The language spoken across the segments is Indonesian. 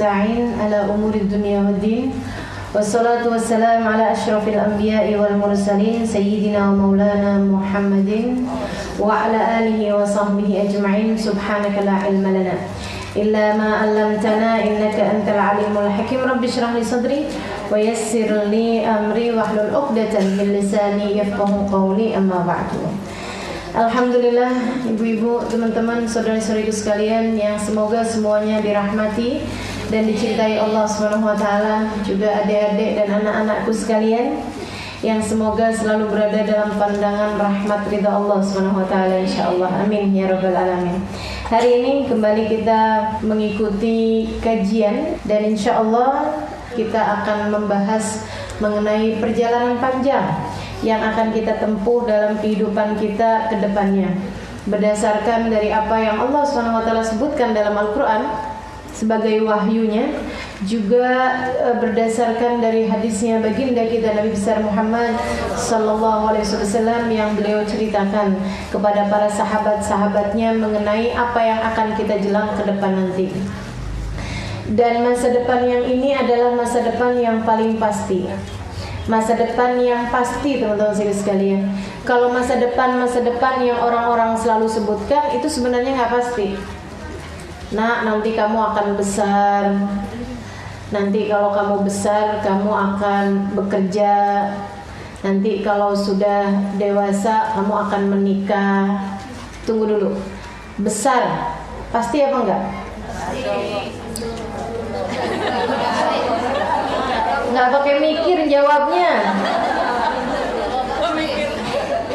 nasta'in ala umuri dunya waddin. Wassalatu wassalamu ala asyrafil anbiya'i wal mursalin sayyidina wa maulana Muhammadin wa ala alihi wa sahbihi ajma'in. Subhanaka la ilma lana illa ma 'allamtana innaka antal alimul hakim. Rabbi shrah li sadri wa yassir li amri wahlul 'uqdatam min lisani yafqahu qawli. Amma ba'du. Alhamdulillah, ibu-ibu, teman-teman, saudara-saudariku sekalian yang semoga semuanya dirahmati dan dicintai Allah Subhanahu wa taala, juga adik-adik dan anak-anakku sekalian yang semoga selalu berada dalam pandangan rahmat ridha Allah Subhanahu wa taala insyaallah. Amin ya rabbal alamin. Hari ini kembali kita mengikuti kajian dan insyaallah kita akan membahas mengenai perjalanan panjang yang akan kita tempuh dalam kehidupan kita ke depannya, berdasarkan dari apa yang Allah SWT sebutkan dalam Al-Quran sebagai wahyunya, juga berdasarkan dari hadisnya baginda kita Nabi besar Muhammad sallallahu alaihi wasallam yang beliau ceritakan kepada para sahabat-sahabatnya mengenai apa yang akan kita jelang ke depan nanti. Dan masa depan yang ini adalah masa depan yang paling pasti. Masa depan yang pasti, teman-teman sekalian. Kalau masa depan yang orang-orang selalu sebutkan itu sebenarnya nggak pasti. Nah, nanti kamu akan besar. Nanti kalau kamu besar, kamu akan bekerja. Nanti kalau sudah dewasa, kamu akan menikah. Tunggu dulu. Besar, pasti apa enggak? Nggak pakai mikir jawabnya.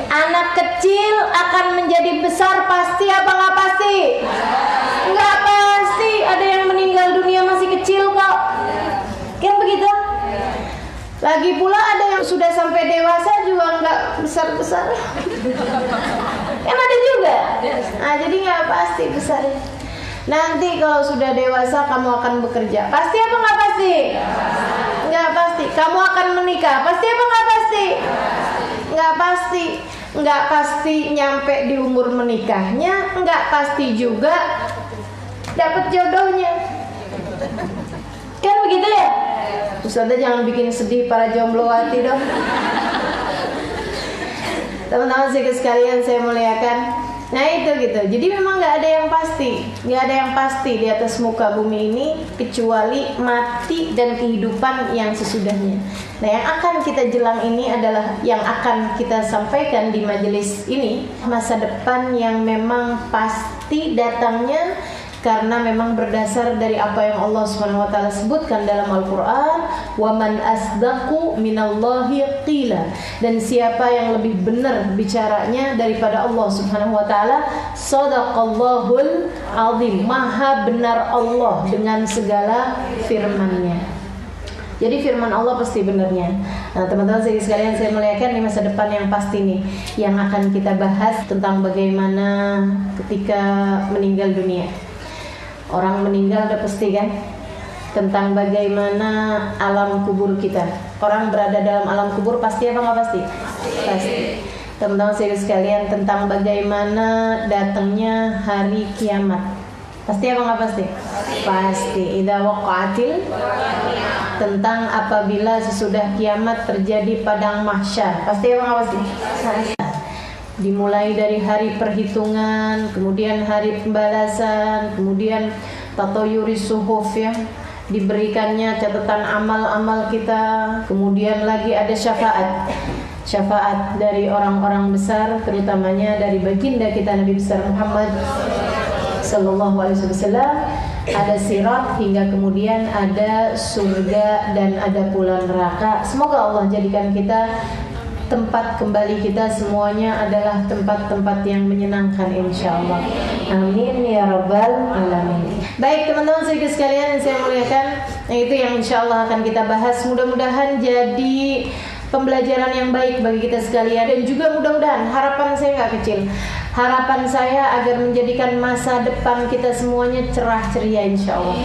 Anak kecil akan menjadi besar pasti apa nggak pasti? Nggak pasti. Ada yang meninggal dunia masih kecil kok. Kan begitu? Lagi pula ada yang sudah sampai dewasa juga nggak besar-besar. Kan ada juga. Nah, jadi nggak pasti besarnya. Nanti kalau sudah dewasa kamu akan bekerja. Pasti apa nggak pasti? Nggak pasti. Kamu akan menikah. Pasti apa nggak pasti? Nggak pasti. Nggak pasti nyampe di umur menikahnya. Nggak pasti juga dapat jodohnya. Kan begitu ya? Ustazah jangan bikin sedih para jomblowati dong. Teman-teman sekalian saya muliakan. Nah itu gitu. Jadi memang nggak ada yang pasti, nggak ada yang pasti di atas muka bumi ini kecuali mati dan kehidupan yang sesudahnya. Nah yang akan kita jelang ini adalah yang akan kita sampaikan di majelis ini, masa depan yang memang pasti datangnya karena memang berdasar dari apa yang Allah SWT sebutkan dalam Al-Quran, wa man asdaqu minallahi qila, dan siapa yang lebih benar bicaranya daripada Allah SWT. Shadaqallahul azim, maha benar Allah dengan segala firman-Nya. Jadi firman Allah pasti benarnya. Nah teman-teman sekalian saya muliakan, di masa depan yang pasti nih yang akan kita bahas tentang bagaimana ketika meninggal dunia. Orang meninggal udah pasti kan, tentang bagaimana alam kubur kita. Orang berada dalam alam kubur pasti apa nggak pasti? Pasti. Teman-teman sekalian, tentang bagaimana datangnya hari kiamat. Pasti apa nggak pasti? Pasti. Idza waqa'atil, tentang apabila sesudah kiamat terjadi padang mahsyar. Pasti apa nggak pasti? Dimulai dari hari perhitungan, kemudian hari pembalasan, kemudian tatoyuri suhuf ya, diberikannya catatan amal-amal kita, kemudian lagi ada syafaat dari orang-orang besar, terutamanya dari baginda kita Nabi besar Muhammad sallallahu alaihi wasallam, ada sirat hingga kemudian ada surga dan ada pula neraka. Semoga Allah jadikan kita tempat kembali kita semuanya adalah tempat-tempat yang menyenangkan insyaallah. Amin ya rabbal alamin. Baik teman-teman sekalian yang saya muliakan, itu yang insyaallah akan kita bahas. Mudah-mudahan jadi pembelajaran yang baik bagi kita sekalian, dan juga mudah-mudahan, harapan saya nggak kecil, harapan saya agar menjadikan masa depan kita semuanya cerah ceria insyaallah.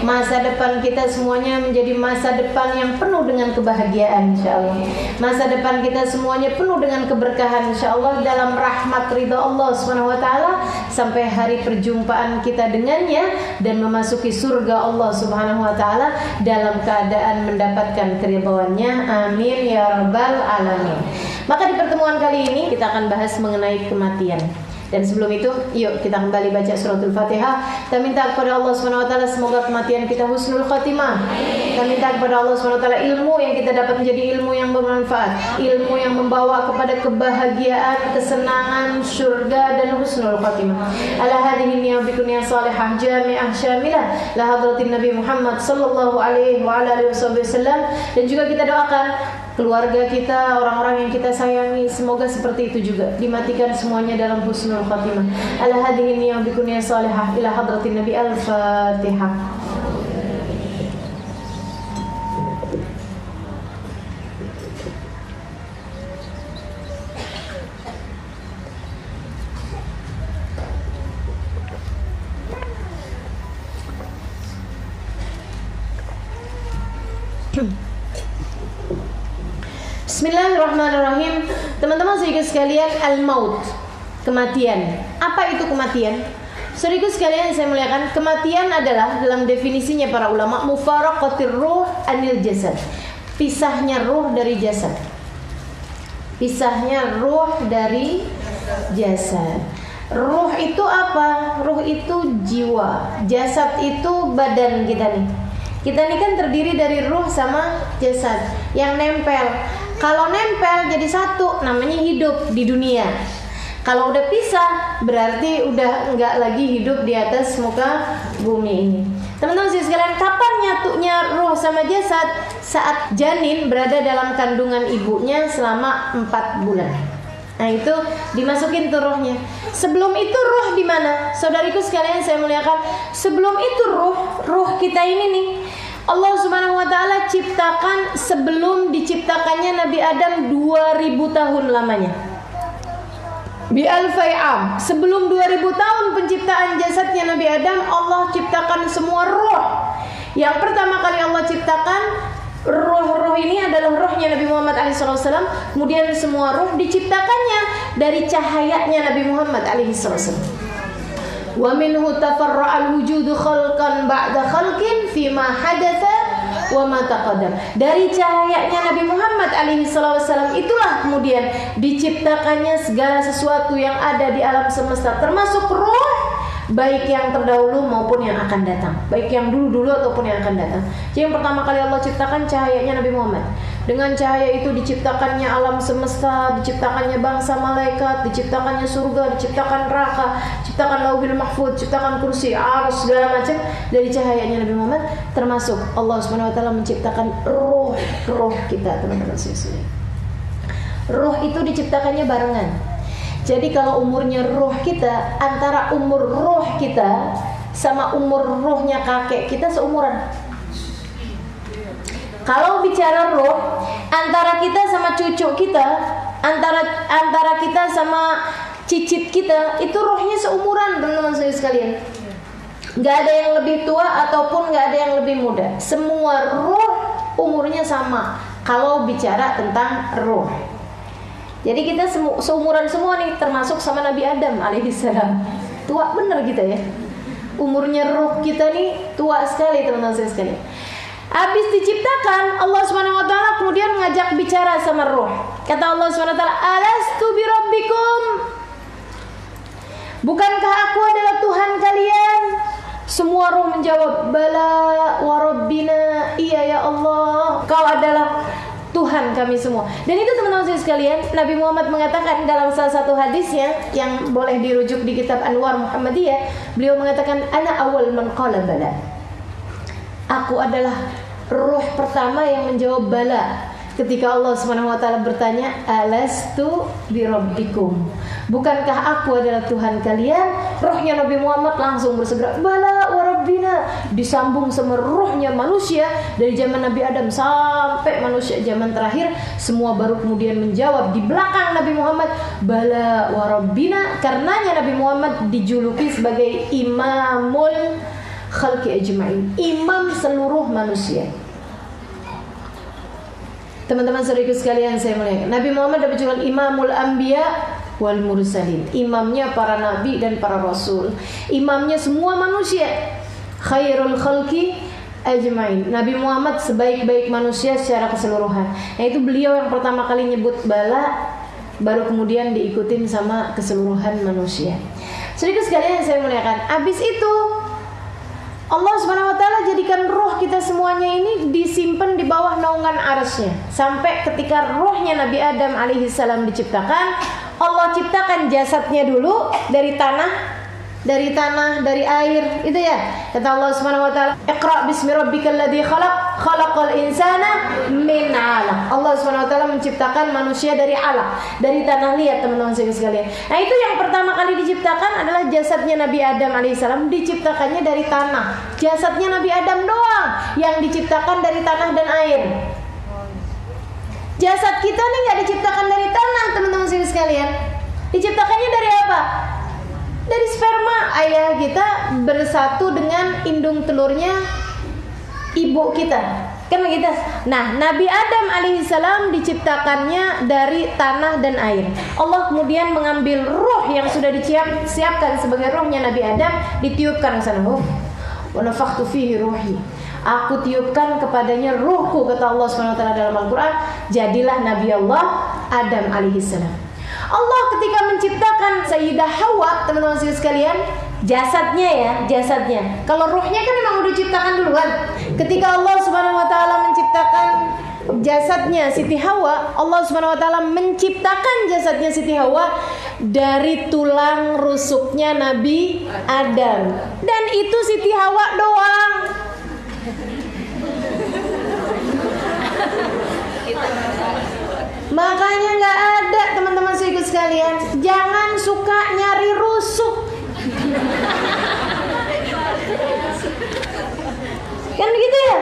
Masa depan kita semuanya menjadi masa depan yang penuh dengan kebahagiaan insyaallah. Masa depan kita semuanya penuh dengan keberkahan insyaallah dalam rahmat ridha Allah Subhanahu wa taala sampai hari perjumpaan kita dengannya dan memasuki surga Allah Subhanahu wa taala dalam keadaan mendapatkan keridhaannya. Amin ya rabbal alamin. Maka di pertemuan kali ini kita akan bahas mengenai kematian. Dan sebelum itu, yuk kita kembali baca suratul Fatihah. Kita minta kepada Allah Subhanahu wa taala semoga kematian kita husnul khatimah. Kita minta kepada Allah Subhanahu wa taala ilmu yang kita dapat menjadi ilmu yang bermanfaat, ilmu yang membawa kepada kebahagiaan, kesenangan, surga dan husnul khatimah. Ala hadhihi niyyah bikunya salihah jami'ah syamilah la hadratin Nabi Muhammad sallallahu alaihi wa ala alihi wasallam. Dan juga kita doakan keluarga kita, orang-orang yang kita sayangi, semoga seperti itu juga, dimatikan semuanya dalam husnul khatimah. Ala hadhihi niyyah bikunya salihah ila hadratin Nabi. Al-Fatihah. Bismillahirrahmanirrahim. Teman-teman saudara sekalian, al-maut, kematian. Apa itu kematian? Saudara sekalian saya muliakan, kematian adalah dalam definisinya para ulama mufaraqatir ruh anil jasad. Pisahnya ruh dari jasad. Pisahnya ruh dari jasad. Ruh itu apa? Ruh itu jiwa. Jasad itu badan kita nih. Kita ini kan terdiri dari ruh sama jasad yang nempel. Kalau nempel jadi satu, namanya hidup di dunia. Kalau udah pisah, berarti udah enggak lagi hidup di atas muka bumi ini. Teman-teman sekalian, kapan nyatunya ruh sama jasad? Saat janin berada dalam kandungan ibunya selama 4 bulan. Nah itu dimasukin tuh ruhnya. Sebelum itu ruh di mana? Saudariku sekalian saya muliakan, sebelum itu ruh kita ini nih, Allah Subhanahu wa taala ciptakan sebelum diciptakannya Nabi Adam 2000 tahun lamanya. Bi alfai am, sebelum 2000 tahun penciptaan jasadnya Nabi Adam, Allah ciptakan semua ruh. Yang pertama kali Allah ciptakan ruh-ruh ini adalah ruhnya Nabi Muhammad SAW. Kemudian semua ruh diciptakannya dari cahayanya Nabi Muhammad SAW. Wa minhu tafarra'al wujudu khalqan ba'da khalqin fima hadatha wa ma taqaddam. Dari cahayanya Nabi Muhammad SAW itulah kemudian diciptakannya segala sesuatu yang ada di alam semesta, termasuk ruh, baik yang terdahulu maupun yang akan datang, baik yang dulu-dulu ataupun yang akan datang. Jadi yang pertama kali Allah ciptakan cahayanya Nabi Muhammad. Dengan cahaya itu diciptakannya alam semesta, diciptakannya bangsa malaikat, diciptakannya surga, diciptakan neraka, diciptakan lauhul mahfuz, diciptakan kursi, arsy, segala macam dari cahayanya Nabi Muhammad. Termasuk Allah Subhanahu wa taala menciptakan ruh kita, teman-teman sekalian. Ruh itu diciptakannya barengan. Jadi kalau umurnya ruh kita, antara umur ruh kita sama umur ruhnya kakek kita seumuran. Kalau bicara ruh, antara kita sama cucu kita, antara kita sama cicit kita, itu ruhnya seumuran, teman-teman sekalian. Gak ada yang lebih tua ataupun gak ada yang lebih muda. Semua ruh umurnya sama kalau bicara tentang ruh. Jadi kita seumuran semua nih, termasuk sama Nabi Adam alaihissalam. Tua bener kita ya. Umurnya ruh kita nih tua sekali, teman-teman sekalian. Habis diciptakan, Allah Subhanahu wa taala kemudian ngajak bicara sama ruh. Kata Allah Subhanahu wa taala, "Alastu bi rabbikum?" Bukankah aku adalah Tuhan kalian? Semua ruh menjawab, "Bala wa rabbina." Iya ya Allah, Kau adalah Tuhan kami semua. Dan itu teman-teman sekalian, Nabi Muhammad mengatakan dalam salah satu hadisnya yang boleh dirujuk di kitab Anwar Muhammadiyah, beliau mengatakan, "Ana awal man qala bala." Aku adalah ruh pertama yang menjawab bala ketika Allah Subhanahu wa taala bertanya, "Alastu bi rabbikum?" Bukankah aku adalah Tuhan kalian? Ruhnya Nabi Muhammad langsung bersegera, "Bala wa rabbina." Disambung sama ruhnya manusia dari zaman Nabi Adam sampai manusia zaman terakhir, semua baru kemudian menjawab di belakang Nabi Muhammad, "Bala wa rabbina." Karenanya Nabi Muhammad dijuluki sebagai Imamul khalqi ajma'in, imam seluruh manusia. Teman-teman saudaraku sekalian saya muliakan, Nabi Muhammad disebut imamul anbiya wal mursalin, imamnya para nabi dan para rasul, imamnya semua manusia. Khairul khalqi ajma'in, Nabi Muhammad sebaik-baik manusia secara keseluruhan. Nah itu beliau yang pertama kali nyebut bala, baru kemudian diikutin sama keseluruhan manusia. Saudaraku sekalian saya muliakan, habis itu Allah Subhanahu wa taala jadikan roh kita semuanya ini disimpan di bawah naungan arsy-Nya. Sampai ketika rohnya Nabi Adam alaihissalam diciptakan, Allah ciptakan jasadnya dulu dari tanah, dari air, itu ya. Kata Allah Subhanahu wa taala, "Iqra bismi rabbikal ladzi khalaq, khalaqal insana min 'alaq." Allah Subhanahu wa taala menciptakan manusia dari alaq, dari tanah liat, teman-teman sekalian. Nah, itu yang pertama kali diciptakan adalah jasadnya Nabi Adam alaihissalam, diciptakannya dari tanah. Jasadnya Nabi Adam doang yang diciptakan dari tanah dan air. Jasad kita nih enggak diciptakan dari tanah, teman-teman sekalian. Diciptakannya dari apa? Dari sperma ayah kita bersatu dengan indung telurnya ibu kita, kan begitu. Nah, Nabi Adam alaihissalam diciptakannya dari tanah dan air. Allah kemudian mengambil ruh yang sudah disiapkan sebagai ruhnya Nabi Adam, ditiupkan ke sana. Wa nafakhtu fihi ruhi, aku tiupkan kepadanya ruhku, kata Allah SWT dalam Al-Quran. Jadilah Nabi Allah Adam alaihissalam. Allah ketika menciptakan Sayyidah Hawa, teman-teman sekalian, jasadnya. Kalau ruhnya kan memang udah diciptakan duluan. Ketika Allah Subhanahu wa taala menciptakan jasadnya Siti Hawa, Allah Subhanahu wa taala menciptakan jasadnya Siti Hawa dari tulang rusuknya Nabi Adam. Dan itu Siti Hawa doang. Makanya nggak ada, teman-teman sekalian, jangan suka nyari rusuk. Kan begitu ya?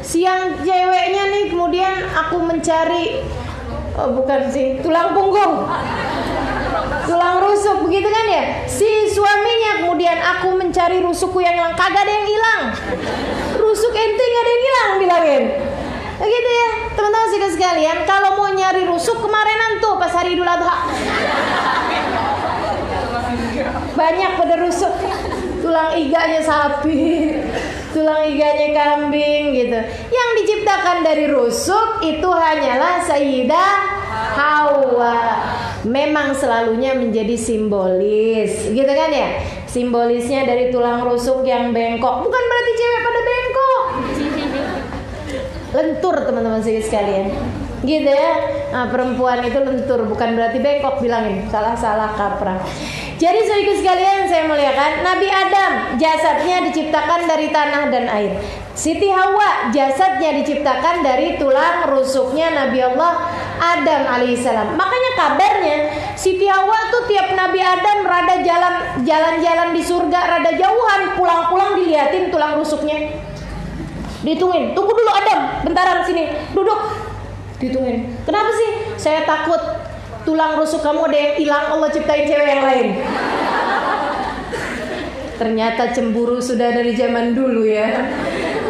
Siang ceweknya nih, kemudian aku mencari, tulang punggung, tulang rusuk, begitu kan ya? Si suaminya kemudian, aku mencari rusukku yang hilang. Kagak ada yang hilang. Rusuk ente nggak ada yang hilang, bilangin. Begitu ya, teman-teman sekalian. Kalau mau nyari rusuk kemarinan tuh pas hari Idul Adha, banyak pada rusuk. Tulang iganya sapi, tulang iganya kambing gitu. Yang diciptakan dari rusuk itu hanyalah Sayyidah Hawa. Memang selalunya menjadi simbolis, gitu kan ya? Simbolisnya dari tulang rusuk yang bengkok. Bukan berarti cewek pada bengkok, lentur, teman-teman sekalian, gitu ya. Nah, perempuan itu lentur, bukan berarti bengkok, bilangin salah kaprah. Jadi saudaraku sekalian saya muliakan, Nabi Adam jasadnya diciptakan dari tanah dan air. Siti Hawa jasadnya diciptakan dari tulang rusuknya Nabi Allah Adam alaihissalam. Makanya kabarnya Siti Hawa tuh tiap Nabi Adam rada jalan-jalan di surga rada jauhan, pulang-pulang diliatin tulang rusuknya. Dihitungin, tunggu dulu Adam, bentaran sini, duduk. Dihitungin. Kenapa sih? Saya takut tulang rusuk kamu ada yang hilang, Allah ciptain cewek yang lain. Ternyata cemburu sudah dari zaman dulu ya.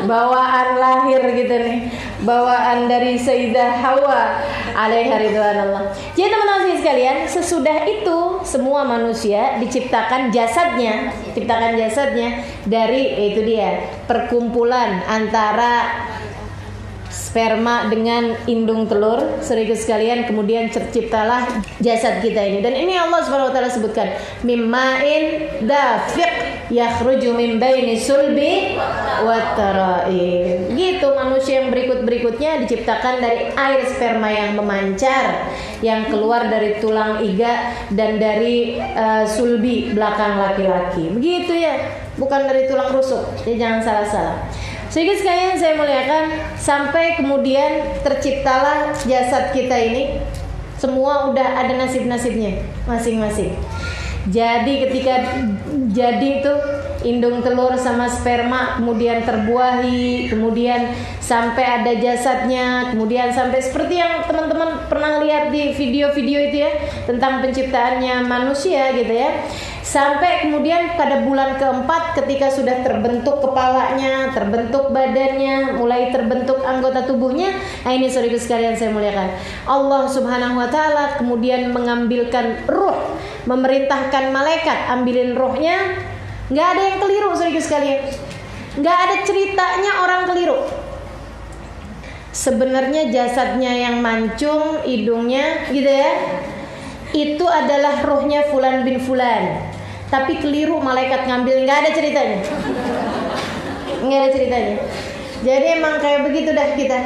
Bawaan lahir gitu nih, bawaan dari Sayyidah Hawa alaiha ridwanullah. Jadi teman-teman sekalian, sesudah itu semua manusia diciptakan jasadnya dari, itu dia, perkumpulan antara sperma dengan indung telur, saudaraku sekalian, kemudian terciptalah jasad kita ini. Dan ini Allah Subhanahu wa taala sebutkan, mimma'in dafiq yakhruju min baini sulbi wat tara'ib. Gitu, manusia yang berikutnya diciptakan dari air sperma yang memancar yang keluar dari tulang iga dan dari sulbi belakang laki-laki. Begitu ya, bukan dari tulang rusuk. Jadi jangan salah-salah. Sedikit sekalian saya muliakan, sampai kemudian terciptalah jasad kita ini, semua udah ada nasib-nasibnya masing-masing. Jadi ketika jadi itu indung telur sama sperma kemudian terbuahi, kemudian sampai ada jasadnya, kemudian sampai seperti yang teman-teman pernah lihat di video-video itu ya, tentang penciptaannya manusia gitu ya. Sampai kemudian pada bulan keempat ketika sudah terbentuk kepalanya, terbentuk badannya, mulai terbentuk anggota tubuhnya. Nah ini saudara sekalian saya muliakan, Allah Subhanahu wa taala kemudian mengambilkan ruh, memerintahkan malaikat ambilin ruhnya. Nggak ada yang keliru saudara sekalian, nggak ada ceritanya orang keliru. Sebenarnya jasadnya yang mancung, hidungnya gitu ya, itu adalah ruhnya Fulan bin Fulan. Tapi keliru malaikat ngambil, nggak ada ceritanya, nggak ada ceritanya. Jadi emang kayak begitu dah kita.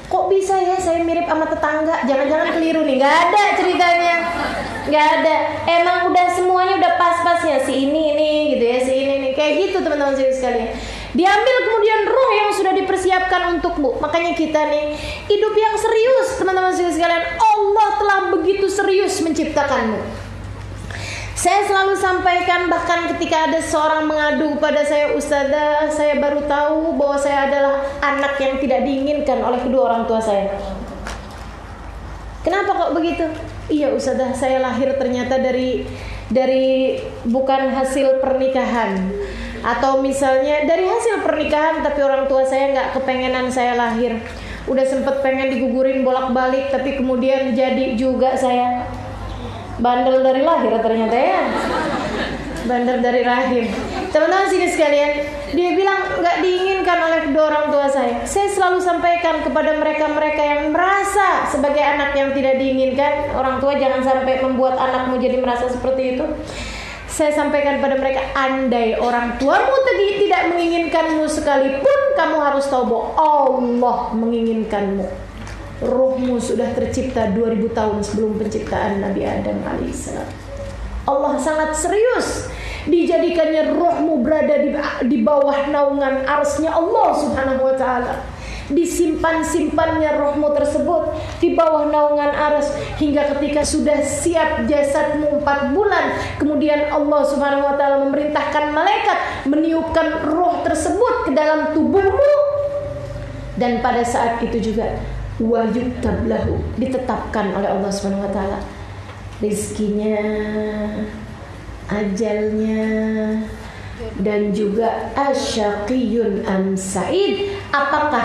Kok bisa ya saya mirip sama tetangga? Jangan-jangan keliru nih, nggak ada ceritanya. Nggak ada, emang udah semuanya udah pas-pasnya, si ini gitu ya, si ini kayak gitu teman-teman sekalian. Diambil kemudian ruh yang sudah dipersiapkan untukmu. Makanya kita nih hidup yang serius teman-teman sekalian. Allah telah begitu serius menciptakanmu. Saya selalu sampaikan, bahkan ketika ada seorang mengadu pada saya, Ustazah, saya baru tahu bahwa saya adalah anak yang tidak diinginkan oleh kedua orang tua saya. Kenapa kok begitu? Iya Ustazah, saya lahir ternyata dari bukan hasil pernikahan, atau misalnya dari hasil pernikahan tapi orang tua saya nggak kepengenan saya lahir. Udah sempet pengen digugurin bolak-balik tapi kemudian jadi juga saya. Bandel dari lahir ternyata ya, bandel dari rahim. Teman-teman sini sekalian, dia bilang nggak diinginkan oleh kedua orang tua saya. Saya selalu sampaikan kepada mereka-mereka yang merasa sebagai anak yang tidak diinginkan. Orang tua jangan sampai membuat anakmu jadi merasa seperti itu. Saya sampaikan pada mereka, andai orang tuamu tidak menginginkanmu sekalipun, kamu harus tahu bahwa Allah menginginkanmu. Ruhmu sudah tercipta 2000 tahun sebelum penciptaan Nabi Adam alaihissalam. Allah sangat serius dijadikannya ruhmu berada di bawah naungan arsy-Nya Allah Subhanahu wa taala. Disimpan-simpannya rohmu tersebut di bawah naungan arsy hingga ketika sudah siap jasadmu 4 bulan, kemudian Allah Subhanahu wa taala memerintahkan malaikat meniupkan roh tersebut ke dalam tubuhmu. Dan pada saat itu juga wajib tablahu, ditetapkan oleh Allah Subhanahu wa taala rizkinya, ajalnya, dan juga asyaqiyun am sa'id, apakah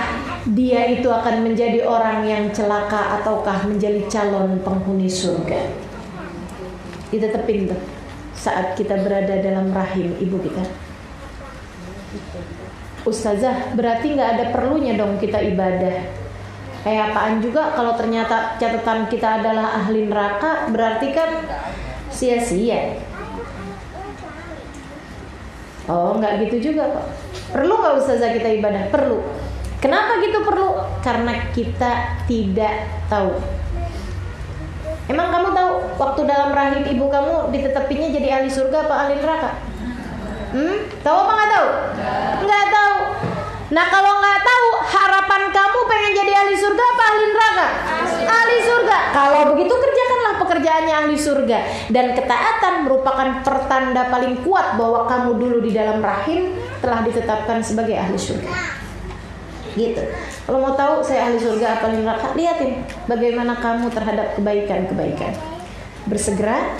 dia itu akan menjadi orang yang celaka ataukah menjadi calon penghuni surga. Ditetepin tuh saat kita berada dalam rahim ibu kita. Ustazah, berarti nggak ada perlunya dong kita ibadah. Kayak apaan juga kalau ternyata catatan kita adalah ahli neraka, berarti kan sia-sia. Oh, nggak gitu juga kok. Perlu nggak Ustazah kita ibadah? Perlu. Kenapa gitu perlu? Karena kita tidak tahu. Emang kamu tahu waktu dalam rahim ibu kamu ditetapinnya jadi ahli surga apa ahli neraka? Tahu apa nggak tahu? Nggak tahu. Nah kalau nggak tahu, harapan kamu pengen jadi ahli surga apa ahli neraka? Ahli surga. Kalau begitu kerjakanlah pekerjaannya ahli surga. Dan ketaatan merupakan pertanda paling kuat bahwa kamu dulu di dalam rahim telah ditetapkan sebagai ahli surga. Gitu. Kalau mau tahu saya ahli surga apa ahli neraka, lihatin bagaimana kamu terhadap kebaikan-kebaikan. Bersegera,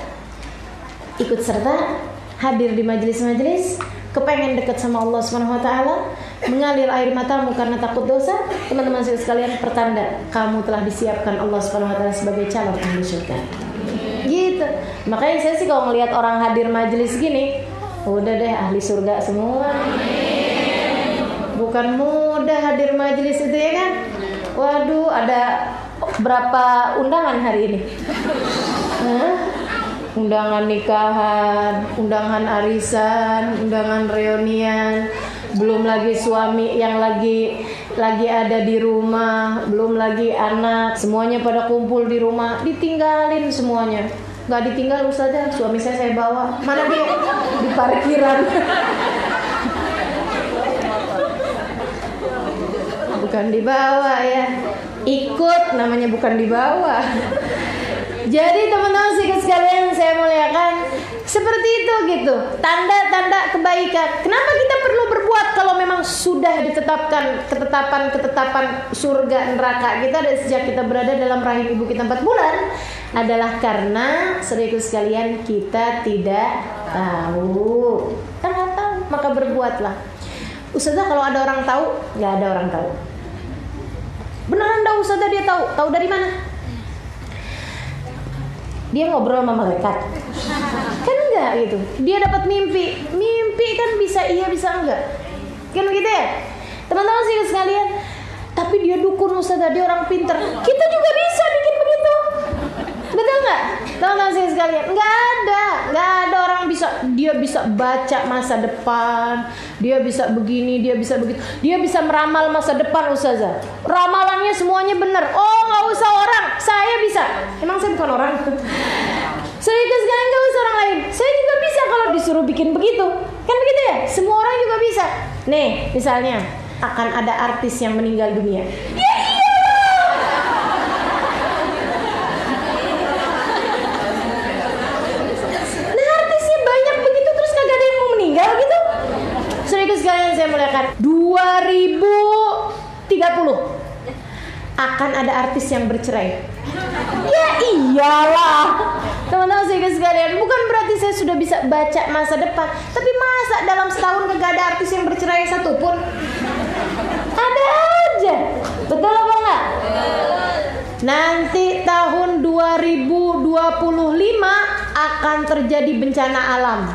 ikut serta, hadir di majelis-majelis, kepengen dekat sama Allah Subhanahu wa taala, mengalir air matamu karena takut dosa. Teman-teman sekalian, pertanda kamu telah disiapkan Allah Subhanahu wa taala sebagai calon ahli surga. Gitu. Makanya saya sih kalau ngelihat orang hadir majelis gini, udah deh ahli surga semua. Bukan mudah hadir majelis itu ya kan? Waduh, ada berapa undangan hari ini? Undangan nikahan, undangan arisan, undangan reunian, belum lagi suami yang lagi ada di rumah, belum lagi anak, semuanya pada kumpul di rumah, ditinggalin semuanya. Nggak ditinggal Ustazah, suami saya bawa. Mana dia? Di parkiran. Bukan dibawa ya, ikut namanya, bukan dibawa. Jadi teman-teman sekalian saya muliakan, Seperti itu gitu. Tanda-tanda kebaikan. Kenapa kita perlu berbuat kalau memang sudah ditetapkan ketetapan surga neraka kita dan sejak kita berada dalam rahim ibu kita 4 bulan adalah karena saudaraku sekalian kita tidak tahu. Kan nggak tahu, maka berbuatlah. Ustazah kalau ada orang tahu, nggak ada orang tahu. Beneran dah Ustazah dia tahu. Tahu dari mana? Dia ngobrol sama malaikat. Kan enggak gitu. Dia dapat mimpi. Mimpi kan bisa iya bisa enggak. Kan begitu ya? Teman-teman sih sekalian. Tapi dia dukun Ustazah, dia orang pinter. Kita juga bisa bikin begitu. Betul nggak? Teman-teman sih sekalian. Nggak ada orang dia bisa baca masa depan. Dia bisa begini, dia bisa begitu. Dia bisa meramal masa depan Ustazah. Ramalannya semuanya benar. Oh nggak usah orang, saya bisa. Emang saya bukan orang? Serius sekalian nggak usah orang lain. Saya juga bisa kalau disuruh bikin begitu. Kan begitu ya? Semua orang juga bisa. Nih misalnya akan ada artis yang meninggal dunia. Ya iyalah. Nah artisnya banyak begitu terus kagak ada yang mau meninggal gitu. Serius sekalian saya muliakan. 2030 akan ada artis yang bercerai. Ya iyalah. Teman-teman sekalian, bukan berarti saya sudah bisa baca masa depan, tapi masa dalam setahun kagak ada artis yang bercerai satupun? Ada aja. Betul apa enggak? Nanti tahun 2025 akan terjadi bencana alam.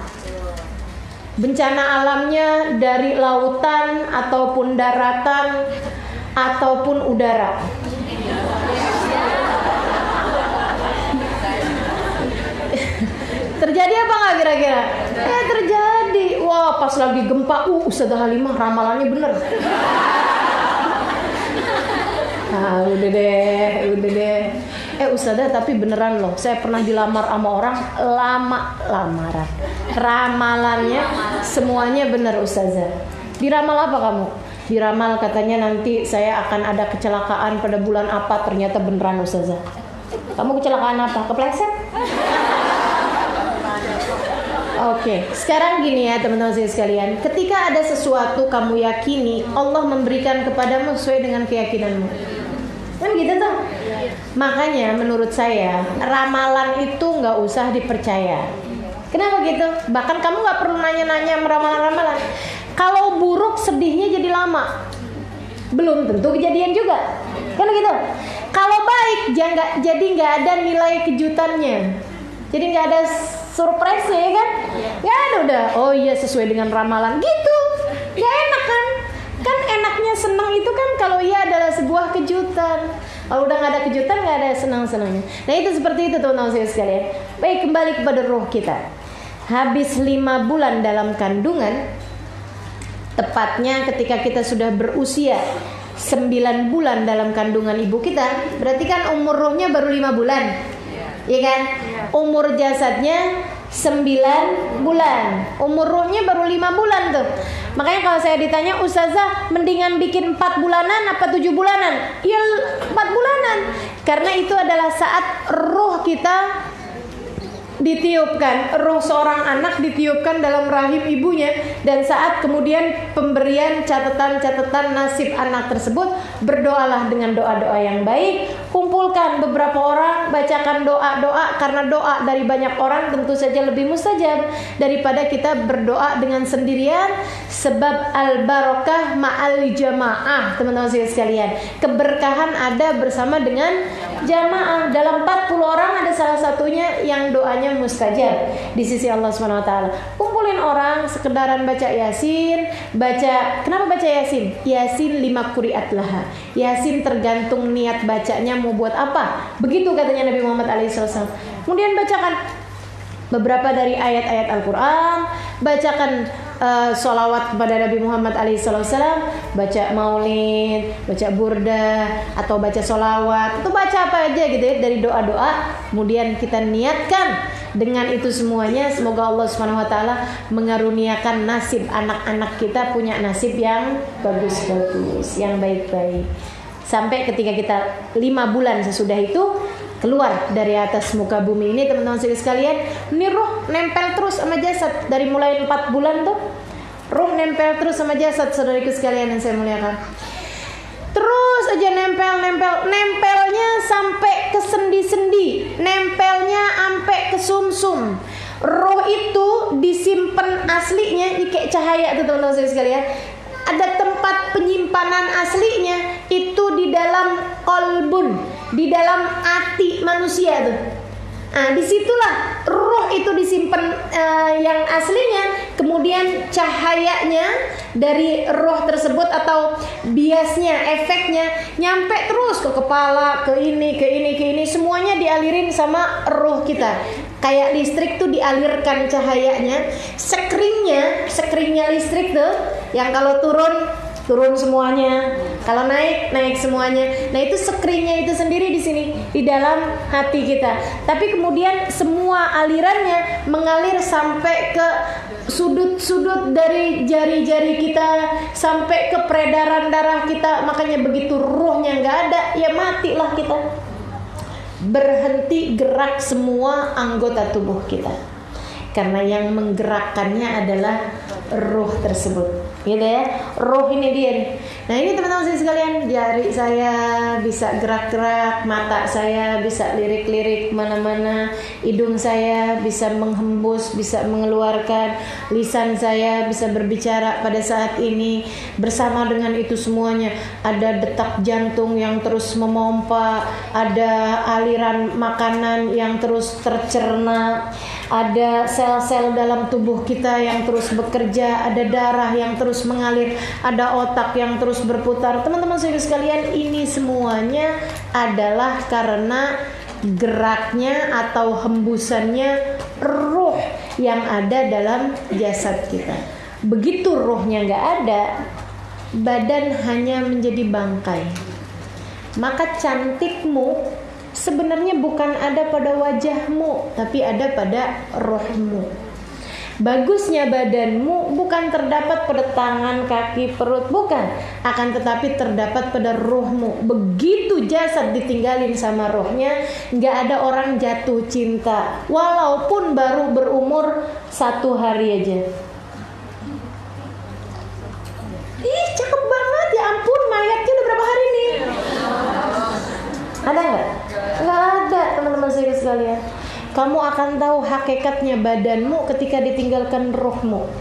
Bencana alamnya dari lautan ataupun daratan ataupun udara. Terjadi apa nggak kira-kira? Terjadi. Wah pas lagi gempa, Ustazah Halimah ramalannya bener. Udah deh. Ustazah tapi beneran loh. Saya pernah dilamar sama orang, lamaran. Ramalannya semuanya bener Ustazah. Diramal apa kamu? Diramal katanya nanti saya akan ada kecelakaan pada bulan apa, ternyata beneran Ustazah. Kamu kecelakaan apa? Kepleset? Oke, sekarang gini ya teman-teman sekalian. Ketika ada sesuatu kamu yakini, Allah memberikan kepadamu sesuai dengan keyakinanmu. Kan gitu tuh. Makanya menurut saya ramalan itu nggak usah dipercaya. Kenapa gitu? Bahkan kamu nggak perlu nanya-nanya ramalan-ramalan. Kalau buruk sedihnya jadi lama. Belum tentu kejadian juga. Kan gitu. Kalau baik jadi nggak ada nilai kejutannya. Jadi nggak ada surprise ya kan? Ya udah. Oh iya sesuai dengan ramalan gitu. Ya enak kan? Kan enaknya senang itu kan kalau ia adalah sebuah kejutan. Kalau udah nggak ada kejutan nggak ada senang-senangnya. Nah itu seperti itu teman-teman sekalian. Baik kembali kepada roh kita. Habis 5 bulan dalam kandungan, tepatnya ketika kita sudah berusia 9 bulan dalam kandungan ibu kita, berarti kan umur rohnya baru 5 bulan. Iya kan? Umur jasadnya 9 bulan. Umur ruhnya baru 5 bulan tuh. Makanya kalau saya ditanya, Ustazah mendingan bikin 4 bulanan apa 7 bulanan? Ya 4 bulanan. Karena itu adalah saat ruh kita ditiupkan, ruh seorang anak ditiupkan dalam rahim ibunya, dan saat kemudian pemberian catatan-catatan nasib anak tersebut, berdoalah dengan doa-doa yang baik, kumpulkan beberapa orang, bacakan doa-doa, karena doa dari banyak orang tentu saja lebih mustajab daripada kita berdoa dengan sendirian, sebab al-barakah ma'al jamaah. Teman-teman sekalian, keberkahan ada bersama dengan jamaah. Dalam 40 orang ada salah satunya yang doanya mustajab di sisi Allah SWT. Kumpulin orang, sekedaran baca Yasin, kenapa baca Yasin? Yasin 5 quri'at laha. Yasin tergantung niat bacanya mau buat apa. Begitu katanya Nabi Muhammad SAW. Kemudian bacakan beberapa dari ayat-ayat Al-Quran, bacakan sholawat kepada Nabi Muhammad SAW, baca maulid, baca burda, atau baca sholawat, atau baca apa aja gitu ya dari doa-doa. Kemudian kita niatkan dengan itu semuanya, semoga Allah SWT mengaruniakan nasib anak-anak kita punya nasib yang bagus-bagus, yang baik-baik. Sampai ketika kita 5 bulan sesudah itu, keluar dari atas muka bumi ini teman-teman sekalian. Ini roh nempel terus sama jasad dari mulai 4 bulan tuh. Roh nempel terus sama jasad, saudariku sekalian yang saya muliakan. Terus aja nempelnya sampai ke sendi-sendi, nempelnya sampai ke sumsum. Roh itu disimpan aslinya kayak cahaya tuh teman-teman sekalian. Ada tempat penyimpanan aslinya itu di dalam kolbun, di dalam hati manusia tuh. Nah, disitulah roh itu disimpan yang aslinya. Kemudian cahayanya dari roh tersebut atau biasnya, efeknya nyampe terus ke kepala, ke ini, semuanya dialirin sama roh kita. Kayak listrik tuh dialirkan cahayanya, skringnya listrik tuh, yang kalau turun semuanya, kalau naik semuanya. Nah itu skringnya itu sendiri di sini di dalam hati kita. Tapi kemudian semua alirannya mengalir sampai ke sudut-sudut dari jari-jari kita, sampai ke peredaran darah kita. Makanya begitu ruhnya nggak ada, ya matilah kita. Berhenti gerak semua anggota tubuh kita, karena yang menggerakkannya adalah roh tersebut, gitu ya. Roh ini dia nih. Nah ini teman-teman saya sekalian, jari saya bisa gerak-gerak, mata saya bisa lirik-lirik mana-mana, hidung saya bisa menghembus, bisa mengeluarkan, lisan saya bisa berbicara pada saat ini. Bersama dengan itu semuanya ada detak jantung yang terus memompa, ada aliran makanan yang terus tercerna, ada sel-sel dalam tubuh kita yang terus bekerja, ada darah yang terus mengalir, ada otak yang terus berputar. Teman-teman sekalian, ini semuanya adalah karena geraknya atau hembusannya roh yang ada dalam jasad kita. Begitu rohnya nggak ada, badan hanya menjadi bangkai. Maka cantikmu sebenarnya bukan ada pada wajahmu, tapi ada pada rohmu. Bagusnya badanmu bukan terdapat pada tangan, kaki, perut, bukan, akan tetapi terdapat pada rohmu. Begitu jasad ditinggalin sama rohnya, nggak ada orang jatuh cinta, walaupun baru berumur 1 hari aja. Ih, cakep banget, ya ampun, mayatnya udah berapa hari nih? Ada nggak? Nggak ada, teman-teman saya sekalian. Kamu akan tahu hakikatnya badanmu ketika ditinggalkan rohmu.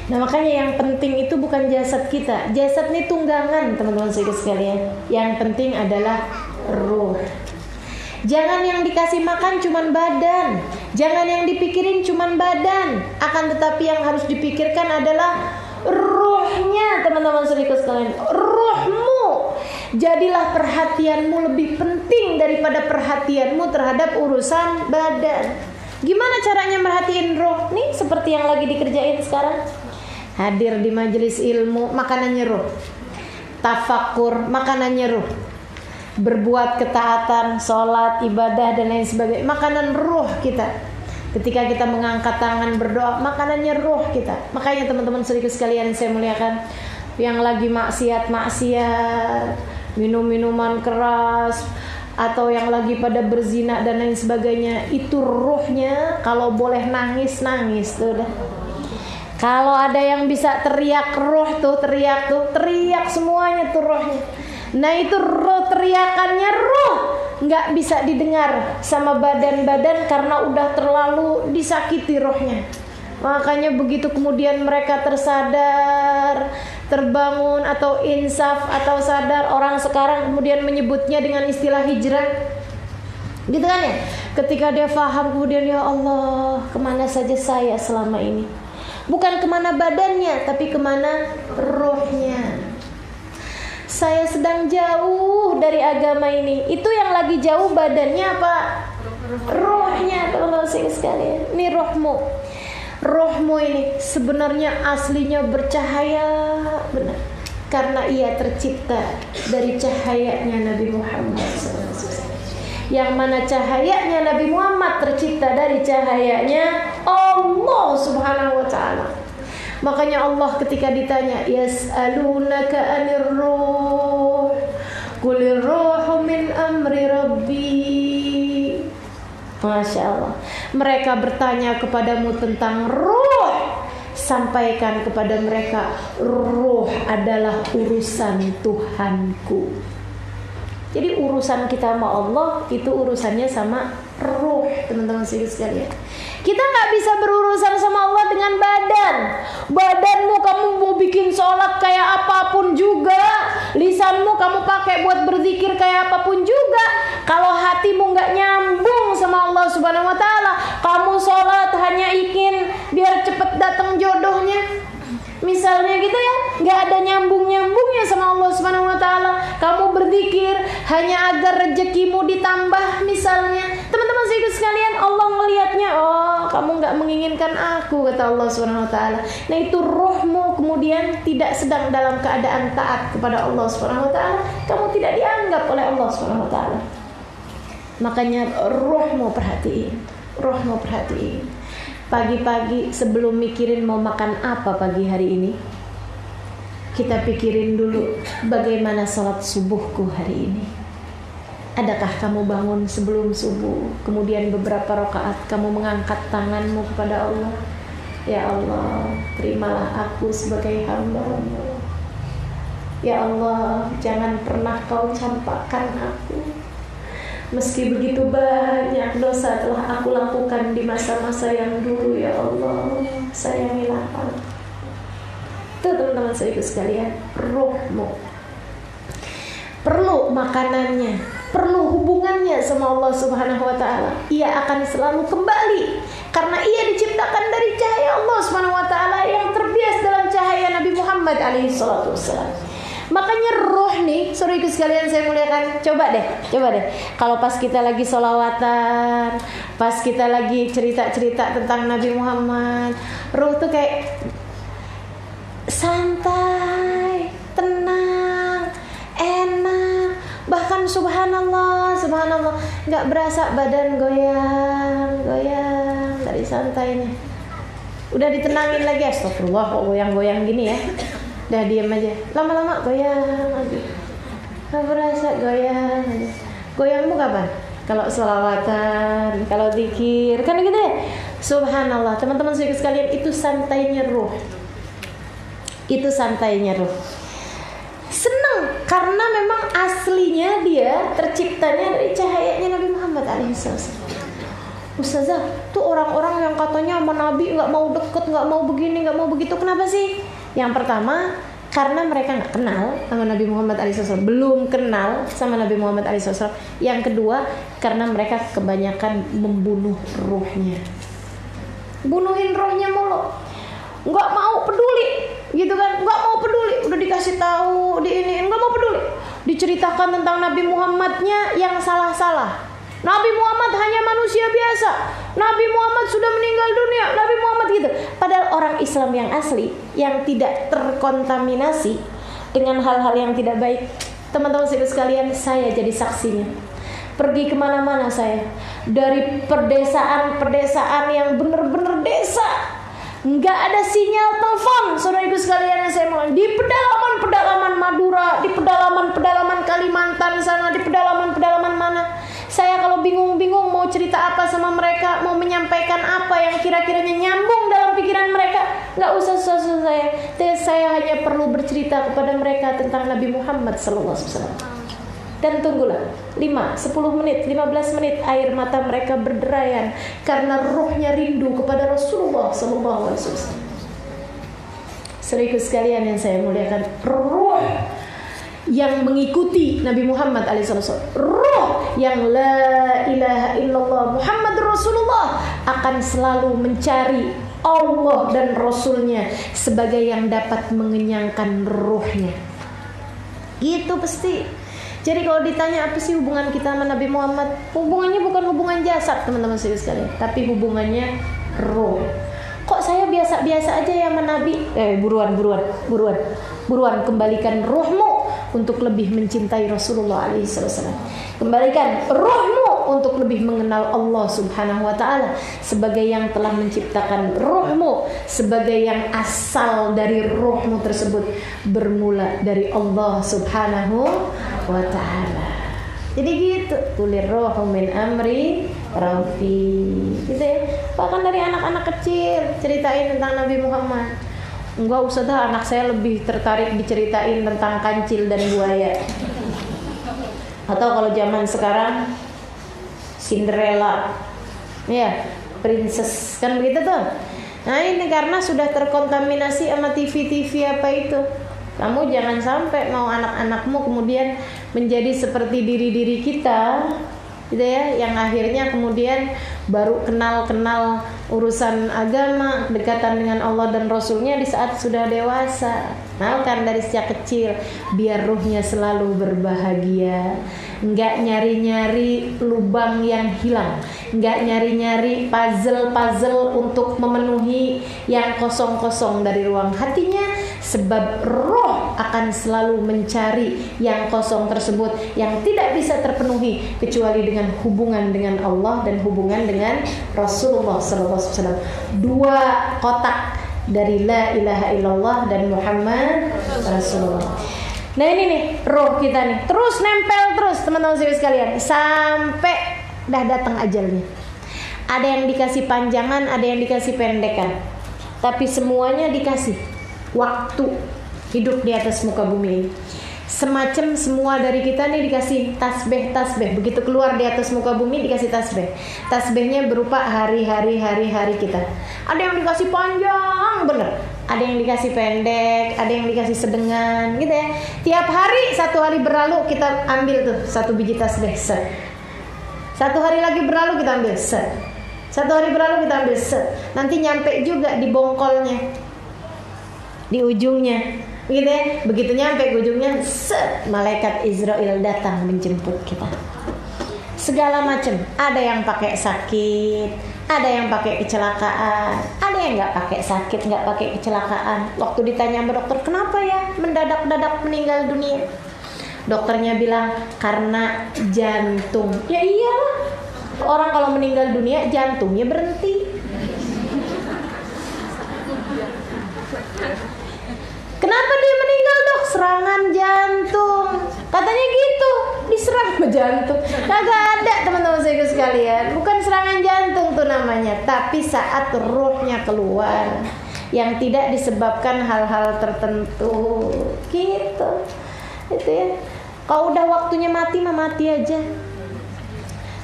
Nah makanya yang penting itu bukan jasad kita. Jasad ini tunggangan, teman-teman saya sekalian. Yang penting adalah roh. Jangan yang dikasih makan cuman badan, jangan yang dipikirin cuman badan. Akan tetapi yang harus dipikirkan adalah rohnya, teman-teman saudaraku sekalian. Rohmu. Jadilah perhatianmu lebih penting daripada perhatianmu terhadap urusan badan. Gimana caranya merhatiin roh? Nih seperti yang lagi dikerjain sekarang. Hadir di majelis ilmu, makanannya roh. Tafakur, makanannya roh. Berbuat ketaatan, sholat, ibadah dan lain sebagainya, makanan roh kita. Ketika kita mengangkat tangan berdoa, makanannya roh kita. Makanya teman-teman saudaraku sekalian saya muliakan, yang lagi maksiat, minum minuman keras, atau yang lagi pada berzina dan lain sebagainya, itu rohnya kalau boleh nangis tuh udah. Kalau ada yang bisa teriak roh tuh, teriak semuanya tuh rohnya. Nah itu roh, teriakannya roh nggak bisa didengar sama badan-badan karena udah terlalu disakiti rohnya. Makanya begitu kemudian mereka tersadar, terbangun atau insaf atau sadar, orang sekarang kemudian menyebutnya dengan istilah hijrah, gitu kan ya? Ketika dia paham kemudian, ya Allah, kemana saja saya selama ini? Bukan kemana badannya, tapi kemana rohnya. Saya sedang jauh dari agama ini. Itu yang lagi jauh badannya apa? Rohnya, teman-teman sekalian. Ini rohmu. Rohmu ini sebenarnya aslinya bercahaya benar, karena ia tercipta dari cahayanya Nabi Muhammad SAW. Yang mana cahayanya Nabi Muhammad tercipta dari cahayanya Allah Subhanahu wa ta'ala. Makanya Allah ketika ditanya, yas'alunaka 'anir ruh, Qulir ruhu min amri rabbi. Masya Allah. Mereka bertanya kepadamu tentang ruh, sampaikan kepada mereka, ruh adalah urusan Tuhanku. Jadi urusan kita sama Allah itu urusannya sama ruh, teman-teman sekalian. Kita nggak bisa berurusan sama Allah dengan badan. Badanmu kamu mau bikin sholat kayak apapun juga, lisanmu kamu pakai buat berzikir kayak apapun juga, kalau hatimu nggak nyambung sama Allah Subhanahu Wa Taala, kamu sholat hanya ingin biar cepet datang jodohnya, misalnya gitu ya, nggak ada nyambungnya sama Allah Subhanahu Wa Taala. Kamu berzikir hanya agar rezekimu ditambah, misalnya. Teman-teman sekalian, Allah melihatnya, oh kamu nggak menginginkan aku, kata Allah Subhanahu Wa Taala. Nah itu rohmu kemudian tidak sedang dalam keadaan taat kepada Allah Subhanahu Wa Taala. Kamu tidak dianggap oleh Allah Subhanahu Wa Taala. Makanya rohmu perhatiin. Pagi-pagi sebelum mikirin mau makan apa pagi hari ini, kita pikirin dulu bagaimana sholat subuhku hari ini. Adakah kamu bangun sebelum subuh, kemudian beberapa rakaat kamu mengangkat tanganmu kepada Allah, ya Allah, terimalah aku sebagai hamba-Mu. Ya Allah, jangan pernah Kau campakkan aku. Meski begitu banyak dosa telah aku lakukan di masa-masa yang dulu, ya Allah, sayangilah aku. Itu teman-teman saudaraku sekalian, rohmu perlu makanannya, perlu hubungannya sama Allah Subhanahu Wa Taala. Ia akan selalu kembali karena ia diciptakan dari cahaya Allah Subhanahu Wa Taala yang terbias dalam cahaya Nabi Muhammad SAW. Makanya roh nih, saudaraku sekalian saya muliakan, coba deh. Kalau pas kita lagi sholawatan, pas kita lagi cerita-cerita tentang Nabi Muhammad, roh tuh kayak santai, tenang, enak. Bahkan subhanallah, nggak berasa badan goyang dari santainya. Udah ditenangin lagi, astagfirullah kok goyang-goyang gini ya. Udah diam aja, lama-lama goyang lagi. Gak berasa goyang aja. Goyangmu kapan? Kalau sholawatan, kalau zikir, kan gitu ya. Subhanallah, teman-teman sekalian, itu santainya ruh. Senang karena memang aslinya dia terciptanya dari cahayanya Nabi Muhammad SAW. Ustazah, tuh orang-orang yang katanya sama Nabi nggak mau deket, nggak mau begini, nggak mau begitu, kenapa sih? Yang pertama, karena mereka nggak kenal sama Nabi Muhammad SAW, belum kenal sama Nabi Muhammad SAW. Yang kedua, karena mereka kebanyakan membunuh ruhnya, bunuhin rohnya mulu, nggak mau peduli, gitu kan? Nggak mau peduli, udah dikasih tahu, diiniin, nggak mau peduli. Diceritakan tentang Nabi Muhammadnya yang salah-salah. Nabi Muhammad hanya manusia biasa. Nabi Muhammad sudah meninggal dunia. Nabi Muhammad gitu. Padahal orang Islam yang asli, yang tidak terkontaminasi dengan hal-hal yang tidak baik. Teman-teman sekalian, saya jadi saksinya. Pergi kemana-mana saya, dari perdesaan yang benar-benar desa, nggak ada sinyal telepon, saudaraku sekalian yang saya mau, di pedalaman Madura, di pedalaman Kalimantan sana, di pedalaman mana. Saya kalau bingung mau cerita apa sama mereka, mau menyampaikan apa yang kira-kiranya nyambung dalam pikiran mereka, nggak usah susah saya hanya perlu bercerita kepada mereka tentang Nabi Muhammad SAW. Dan tunggulah 5, 10 menit, 15 menit, air mata mereka berderayan karena ruhnya rindu kepada Rasulullah SAW. Saudaraku sekalian yang saya muliakan, ruh yang mengikuti Nabi Muhammad SAW, ruh yang la ilaha illallah Muhammad Rasulullah, akan selalu mencari Allah dan Rasulnya sebagai yang dapat mengenyangkan ruhnya. Gitu pasti. Jadi kalau ditanya apa sih hubungan kita sama Nabi Muhammad, hubungannya bukan hubungan jasad teman-teman sekalian, tapi hubungannya ruh. Kok saya biasa-biasa aja ya sama Nabi? Buruan kembalikan ruhmu untuk lebih mencintai Rasulullah SAW. Kembalikan ruhmu untuk lebih mengenal Allah Subhanahu wa taala sebagai yang telah menciptakan ruhmu, sebagai yang asal dari ruhmu tersebut bermula dari Allah Subhanahu wa taala. Jadi gitu, kulir rohu min amri rabbi. Gitu ya. Bahkan dari anak-anak kecil ceritain tentang Nabi Muhammad. Enggak usah dah, anak saya lebih tertarik diceritain tentang kancil dan buaya. Atau kalau zaman sekarang Cinderella, ya, princess, kan begitu tuh. Nah ini karena sudah terkontaminasi sama TV-TV apa itu. Kamu jangan sampai mau anak-anakmu kemudian menjadi seperti diri-diri kita, gitu ya, yang akhirnya kemudian baru kenal urusan agama, kedekatan dengan Allah dan Rasulnya di saat sudah dewasa. Nah kan dari sejak kecil biar ruhnya selalu berbahagia, nggak nyari-nyari lubang yang hilang, nggak nyari-nyari puzzle untuk memenuhi yang kosong-kosong dari ruang hatinya, sebab roh akan selalu mencari yang kosong tersebut yang tidak bisa terpenuhi kecuali dengan hubungan dengan Allah dan hubungan dengan Rasulullah SAW. Dua kotak dari la ilaha illallah dan Muhammad Rasulullah. Nah ini nih roh kita nih terus nempel terus teman-teman sekalian sampai dah datang ajalnya. Ada yang dikasih panjangan, ada yang dikasih pendekan, tapi semuanya dikasih waktu hidup di atas muka bumi ini. Semacam semua dari kita nih dikasih tasbih. Begitu keluar di atas muka bumi dikasih tasbih. Tasbihnya berupa hari-hari kita. Ada yang dikasih panjang bener, ada yang dikasih pendek, ada yang dikasih sedengan, gitu ya. Tiap hari, satu hari berlalu kita ambil tuh satu biji tasbih, set. Satu hari lagi berlalu kita ambil, set. Satu hari berlalu kita ambil, set. Nanti nyampe juga di bongkolnya, di ujungnya. Begitu ya, begitu nyampe ke ujungnya, set, malaikat Israel datang menjemput kita. Segala macam, ada yang pakai sakit, ada yang pakai kecelakaan, ada yang nggak pakai sakit, nggak pakai kecelakaan. Waktu ditanya sama dokter, kenapa ya mendadak meninggal dunia? Dokternya bilang karena jantung. Ya iyalah, orang kalau meninggal dunia jantungnya berhenti. Kenapa dia meninggal dok? Serangan jantung. Katanya gitu, diserang ke jantung. Kagak ada teman-teman saya sekalian. Bukan serangan jantung tuh namanya, tapi saat ruhnya keluar yang tidak disebabkan hal-hal tertentu. Gitu. Itu ya. Kalau udah waktunya mati mah mati aja.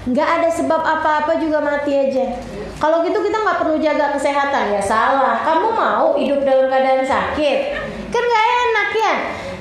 Nggak ada sebab apa-apa juga mati aja. Kalau gitu kita nggak perlu jaga kesehatan. Ya salah. Kamu mau hidup dalam keadaan sakit? Kan gak enak ya.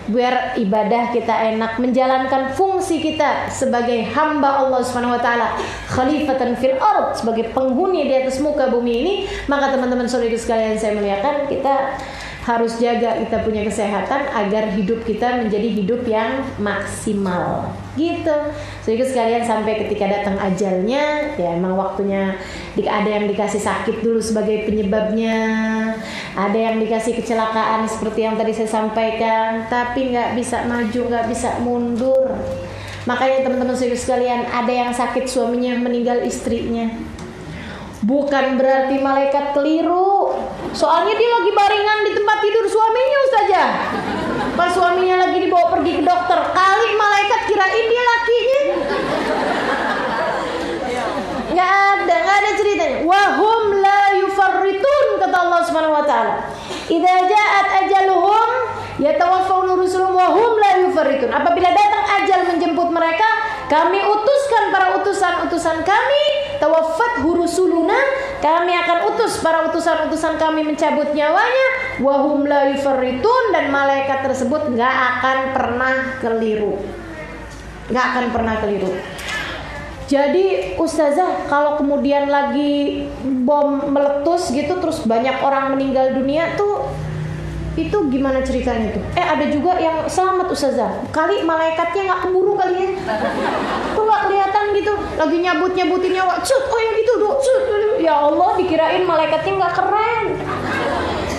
Biar ibadah kita enak, menjalankan fungsi kita sebagai hamba Allah Subhanahu wa taala, khalifatan fil ard, sebagai penghuni di atas muka bumi ini, maka teman-teman saudara sekalian saya muliakan, kita harus jaga kita punya kesehatan agar hidup kita menjadi hidup yang maksimal. Gitu. Saudara sekalian sampai ketika datang ajalnya, ya emang waktunya ada yang dikasih sakit dulu sebagai penyebabnya, ada yang dikasih kecelakaan seperti yang tadi saya sampaikan, tapi nggak bisa maju, nggak bisa mundur. Makanya teman-teman saudara sekalian, ada yang sakit suaminya meninggal istrinya. Bukan berarti malaikat keliru. Soalnya dia lagi baringan di tempat tidur suaminya ustazah. Pas suaminya lagi dibawa pergi ke dokter, kali malaikat kirain dia lakinya. Nggak ada ceritanya. Wahum la yufarritun, kata Allah Subhanahu wa taala. Idza ja'at ajaluhum yatawaffawna rusuluhum wa hum la yufarritun. Apabila datang ajal menjemput mereka, kami utuskan para utusan-utusan kami, tawaffat rusuluna, kami akan utus para utusan-utusan kami mencabut nyawanya, wa hum la yufarritun, dan malaikat tersebut enggak akan pernah keliru. Enggak akan pernah keliru. Jadi ustazah, kalau kemudian lagi bom meletus gitu terus banyak orang meninggal dunia tuh, itu gimana ceritanya tuh? Ada juga yang selamat ustazah. Kali malaikatnya nggak keburu kali ya. Tuh nggak kelihatan gitu. Lagi nyabut-nyabutin nyawa. Cut, oh ya gitu dok. Cut. Ya Allah, dikirain malaikatnya nggak keren.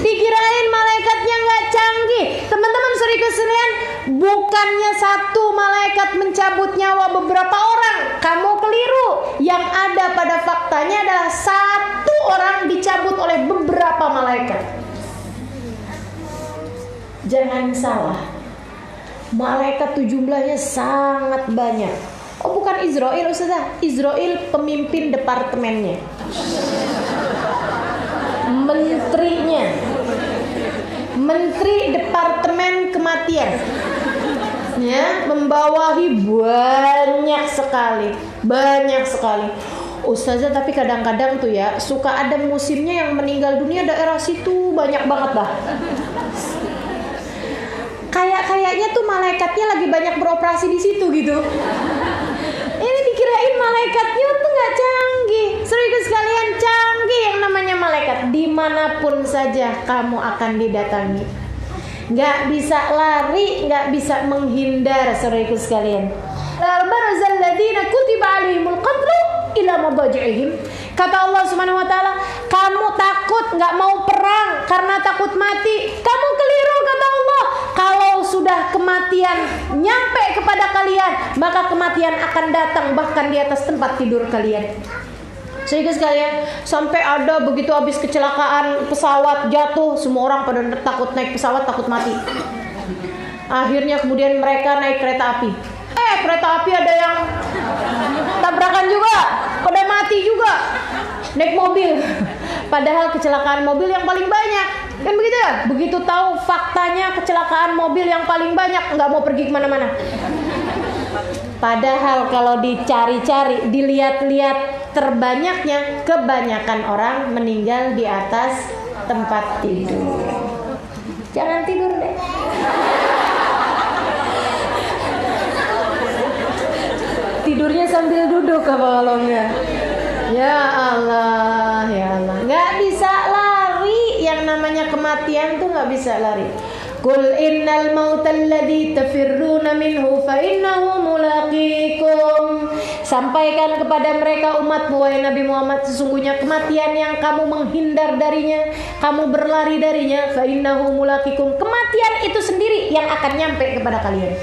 Dikirain malaikatnya nggak canggih. Teman-teman saudara sekalian, bukannya satu malaikat mencabut nyawa beberapa orang. Kamu keliru. Yang ada pada faktanya adalah satu orang dicabut oleh beberapa malaikat. Jangan salah, malaikat itu jumlahnya sangat banyak. Oh, bukan Israel, Ustazah. Israel pemimpin departemennya, menterinya, menteri departemen kematian, ya, membawahi banyak sekali. Ustazah, tapi kadang-kadang tuh ya suka ada musimnya yang meninggal dunia daerah situ banyak banget dah. Kayaknya tuh malaikatnya lagi banyak beroperasi di situ gitu. Ini dikirain malaikatnya tuh nggak canggih. Saudara sekalian, canggih yang namanya malaikat. Dimanapun saja kamu akan didatangi. Nggak bisa lari, nggak bisa menghindar, saudara sekalian. Al-barazal ladina kutiba alaihimul qatlu ila madaji'ihim. Kata Allah Subhanahu wa taala, kamu takut nggak mau perang karena takut mati. Kamu keliru, kata Allah. Kalau sudah kematian nyampe kepada kalian, maka kematian akan datang bahkan di atas tempat tidur kalian. Sehingga sekalian, sampai ada begitu habis kecelakaan pesawat jatuh, semua orang pada takut naik pesawat, takut mati. Akhirnya kemudian mereka naik kereta api. Kereta api ada yang tabrakan juga, pada mati juga. Naik mobil, padahal kecelakaan mobil yang paling banyak, kan begitu ya? Begitu tahu faktanya kecelakaan mobil yang paling banyak, nggak mau pergi kemana-mana. Padahal kalau dicari-cari, dilihat-lihat, terbanyaknya kebanyakan orang meninggal di atas tempat tidur. Jangan tidur deh. Tidurnya sambil duduk apa kalau enggak? Ya Allah, ya Allah. Nggak bisa lari, yang namanya kematian tuh nggak bisa lari. Qul innal mautal ladzi tafirruna minhu fa innahu mulaqikum. Sampaikan kepada mereka umatmu, wahai Nabi Muhammad, sesungguhnya kematian yang kamu menghindar darinya, kamu berlari darinya, fa innahu mulaqikum. Kematian itu sendiri yang akan nyampe kepada kalian.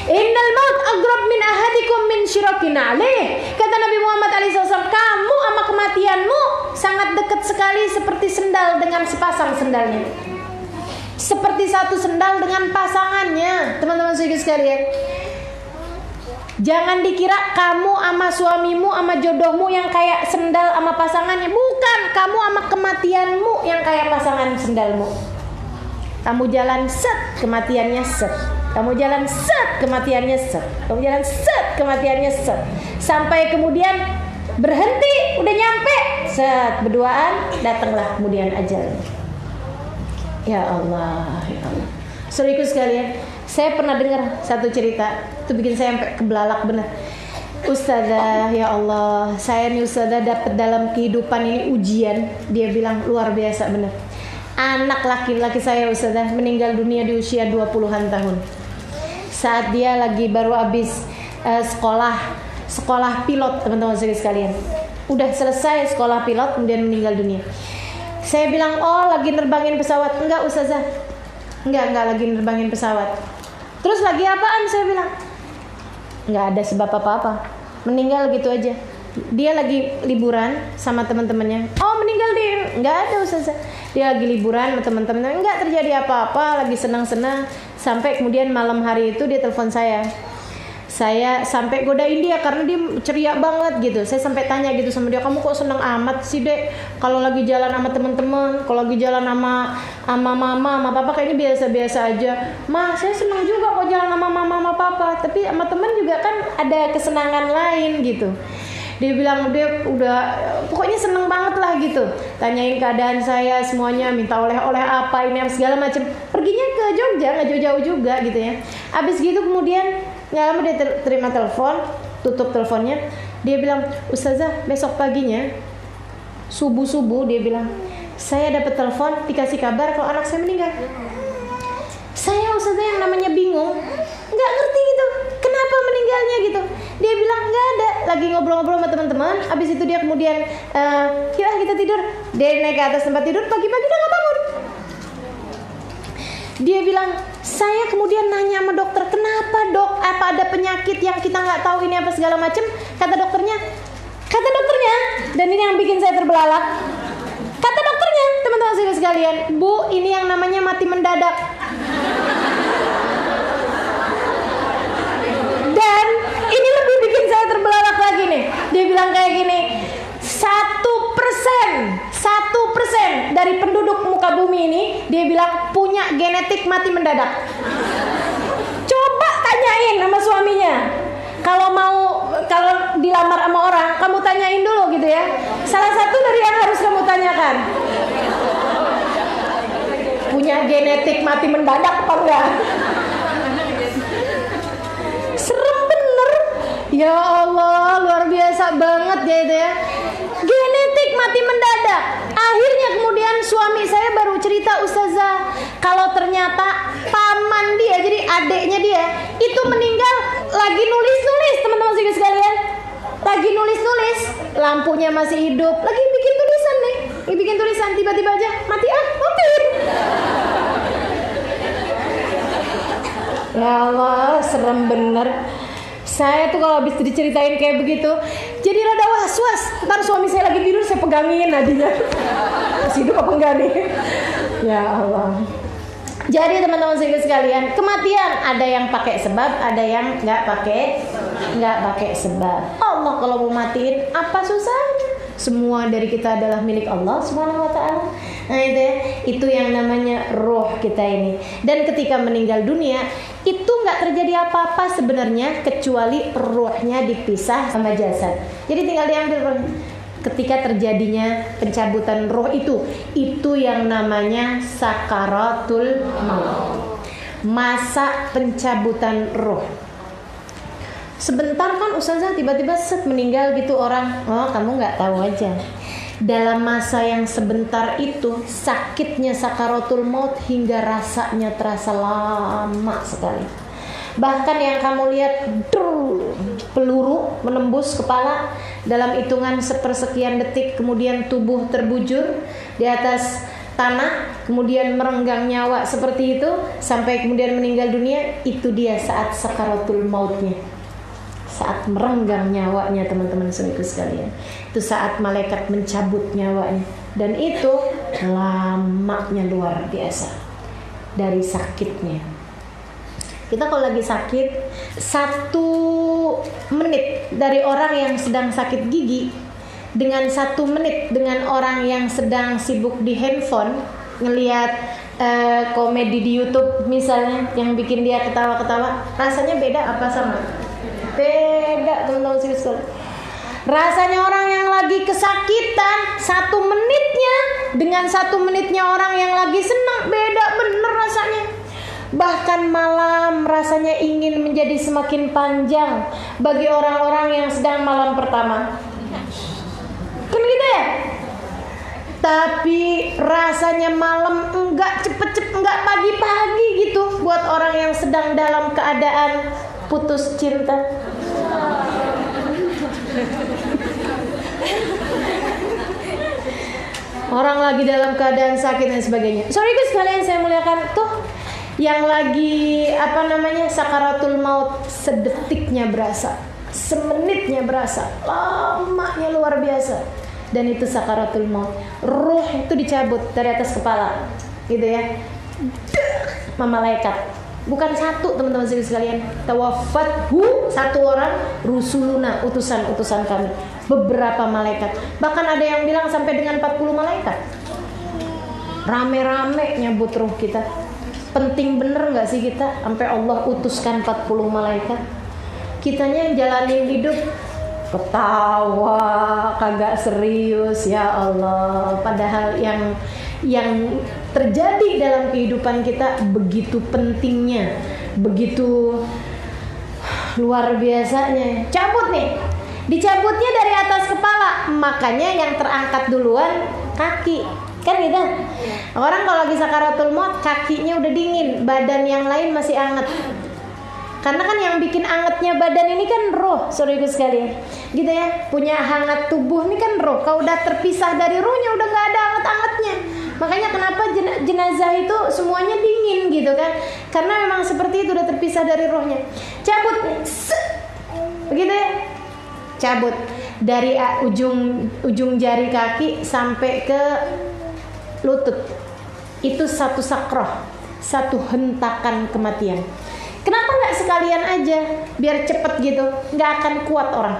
Innal maut agrab min ahadikum min syirakin alaih. Kata Nabi Muhammad SAW, kamu sama kematianmu sangat dekat sekali seperti sendal dengan sepasang sendalnya. Seperti satu sendal dengan pasangannya. Teman-teman sekalian, jangan dikira kamu sama suamimu sama jodohmu yang kayak sendal sama pasangannya. Bukan, kamu sama kematianmu yang kayak pasangan sendalmu. Kamu jalan set, kematiannya set. Kamu jalan set, kematiannya set. Kamu jalan set, kematiannya set. Sampai kemudian berhenti, udah nyampe, set, berduaan, datanglah kemudian ajalnya. Ya Allah, ya Allah. Saudaraku sekalian, saya pernah dengar satu cerita, itu bikin saya sampai kebelalak benar. Ustazah, ya Allah, saya nih Ustazah dapat dalam kehidupan ini ujian. Dia bilang luar biasa benar. Anak laki-laki saya Ustazah meninggal dunia di usia 20-an tahun. Saat dia lagi baru habis sekolah pilot, teman-teman sekalian. Udah selesai sekolah pilot kemudian meninggal dunia. Saya bilang, "Oh, lagi nerbangin pesawat." "Enggak, Ustazah." Enggak lagi nerbangin pesawat." "Terus lagi apaan?" Saya bilang. "Enggak ada sebab apa-apa. Meninggal gitu aja." Dia lagi liburan sama teman-temannya. "Oh, meninggal di..." "Enggak ada, Ustazah." Dia lagi liburan sama teman-temannya, enggak terjadi apa-apa, lagi senang-senang. Sampai kemudian malam hari itu dia telepon saya. Saya sampai godain dia karena dia ceria banget gitu. Saya sampai tanya gitu sama dia, "Kamu kok senang amat sih, Dek? Kalau lagi jalan sama teman-teman, kalau lagi jalan sama mama, sama papa kayaknya biasa-biasa aja." "Ma, saya senang juga kok jalan sama mama, sama papa, tapi sama teman juga kan ada kesenangan lain gitu." Dia bilang dia udah pokoknya seneng banget lah gitu. Tanyain keadaan saya semuanya, minta oleh-oleh apa ini segala macam. Perginya ke Jogja, nggak jauh-jauh juga gitu ya. Abis gitu kemudian nggak lama dia terima telepon, tutup teleponnya. Dia bilang, "Ustazah, besok paginya subuh-subuh," dia bilang, "saya dapat telepon dikasih kabar kalau anak saya meninggal." Saya Ustazah yang namanya bingung, nggak ngerti gitu, kenapa meninggalnya gitu. Dia bilang nggak ada, lagi ngobrol-ngobrol sama teman-teman. Abis itu dia kemudian, "Yuk kita tidur." Dia naik ke atas tempat tidur, pagi-pagi udah nggak bangun. Dia bilang, saya kemudian nanya sama dokter, kenapa dok? Apa ada penyakit yang kita nggak tahu ini apa segala macam? Kata dokternya, dan ini yang bikin saya terbelalak. Kata dokternya, teman-teman sekalian, Bu, ini yang namanya mati mendadak. Dan ini lebih bikin saya terbelalak lagi nih. Dia bilang kayak gini, 1% dari penduduk muka bumi ini, dia bilang punya genetik mati mendadak. Coba tanyain sama suaminya. Kalau dilamar sama orang, kamu tanyain dulu gitu ya. Salah satu dari yang harus kamu tanyakan, punya genetik mati mendadak apa enggak? Serem bener. Ya Allah, luar biasa banget ya itu ya. Genetik mati mendadak. Akhirnya kemudian suami saya baru cerita, Ustazah, kalau ternyata paman dia, jadi adeknya dia, itu meninggal lagi nulis-nulis, teman-teman sekalian. Lagi nulis-nulis, lampunya masih hidup, lagi bikin tulisan nih. Bikin tulisan, tiba-tiba aja mati. Ya Allah, serem bener. Saya tuh kalau habis diceritain kayak begitu, jadi rada was-was. Ntar suami saya lagi tidur, saya pegangin nadinya. Masih hidup apa enggak nih? Ya Allah. Jadi teman-teman sekalian, kematian ada yang pakai sebab, ada yang nggak pakai sebab. Allah kalau mau matiin, apa susahnya? Semua dari kita adalah milik Allah Subhanahu wa ta'ala. Nah itu yang namanya roh kita ini. Dan ketika meninggal dunia, itu nggak terjadi apa-apa sebenarnya, kecuali rohnya dipisah sama jasad. Jadi tinggal diambil rohnya. Ketika terjadinya pencabutan roh itu yang namanya sakaratul maut, masa pencabutan roh. Sebentar kan Ustazah, tiba-tiba meninggal gitu orang. Oh, kamu nggak tahu aja. Dalam masa yang sebentar itu, sakitnya sakaratul maut hingga rasanya terasa lama sekali. Bahkan yang kamu lihat, peluru menembus kepala dalam hitungan sepersekian detik, kemudian tubuh terbujur di atas tanah, kemudian merenggang nyawa seperti itu sampai kemudian meninggal dunia. Itu dia saat sakaratul mautnya, saat merenggang nyawanya, teman-teman sekalian. Itu saat malaikat mencabut nyawanya, dan itu lamanya luar biasa dari sakitnya. Kita kalau lagi sakit, 1 menit dari orang yang sedang sakit gigi dengan 1 menit dengan orang yang sedang sibuk di handphone ngelihat komedi di YouTube misalnya yang bikin dia ketawa-ketawa, rasanya beda apa sama? Beda, teman-teman sekalian. Rasanya orang yang lagi kesakitan 1 menitnya dengan 1 menitnya orang yang lagi senang, beda bener rasanya. Bahkan malam rasanya ingin menjadi semakin panjang bagi orang-orang yang sedang malam pertama. Kan gitu ya? Tapi rasanya malam enggak cepet-cepet, enggak pagi-pagi gitu buat orang yang sedang dalam keadaan putus cinta. Orang lagi dalam keadaan sakit dan sebagainya. Sorry guys, kalian saya muliakan tuh. Yang lagi sakaratul maut, sedetiknya berasa, semenitnya berasa, lamanya luar biasa. Dan itu sakaratul maut. Ruh itu dicabut dari atas kepala, gitu ya, sama malaikat. Bukan 1, teman-teman sekalian. Tawaffathu 1 orang, rusuluna, utusan-utusan kami, beberapa malaikat. Bahkan ada yang bilang sampai dengan 40 malaikat. Rame-rame nyabut ruh kita. Penting bener gak sih kita sampai Allah utuskan 40 malaikat? Kitanya yang jalanin hidup ketawa, kagak serius, ya Allah. Padahal yang terjadi dalam kehidupan kita begitu pentingnya, begitu luar biasanya. Cabut nih, dicabutnya dari atas kepala, makanya yang terangkat duluan kaki. Kan gitu. Orang kalau lagi sakaratul maut, kakinya udah dingin, badan yang lain masih anget. Karena kan yang bikin angetnya badan ini kan roh, saudaraku sekalian. Gitu ya, punya hangat tubuh ini kan roh. Kalau udah terpisah dari rohnya udah nggak ada anget-angetnya. Makanya kenapa jenazah itu semuanya dingin gitu kan, karena memang seperti itu, udah terpisah dari rohnya. Cabut, begitu ya, cabut dari ujung jari kaki sampai ke lutut. Itu satu sakroh, satu hentakan kematian. Kenapa nggak sekalian aja, biar cepet gitu, nggak akan kuat orang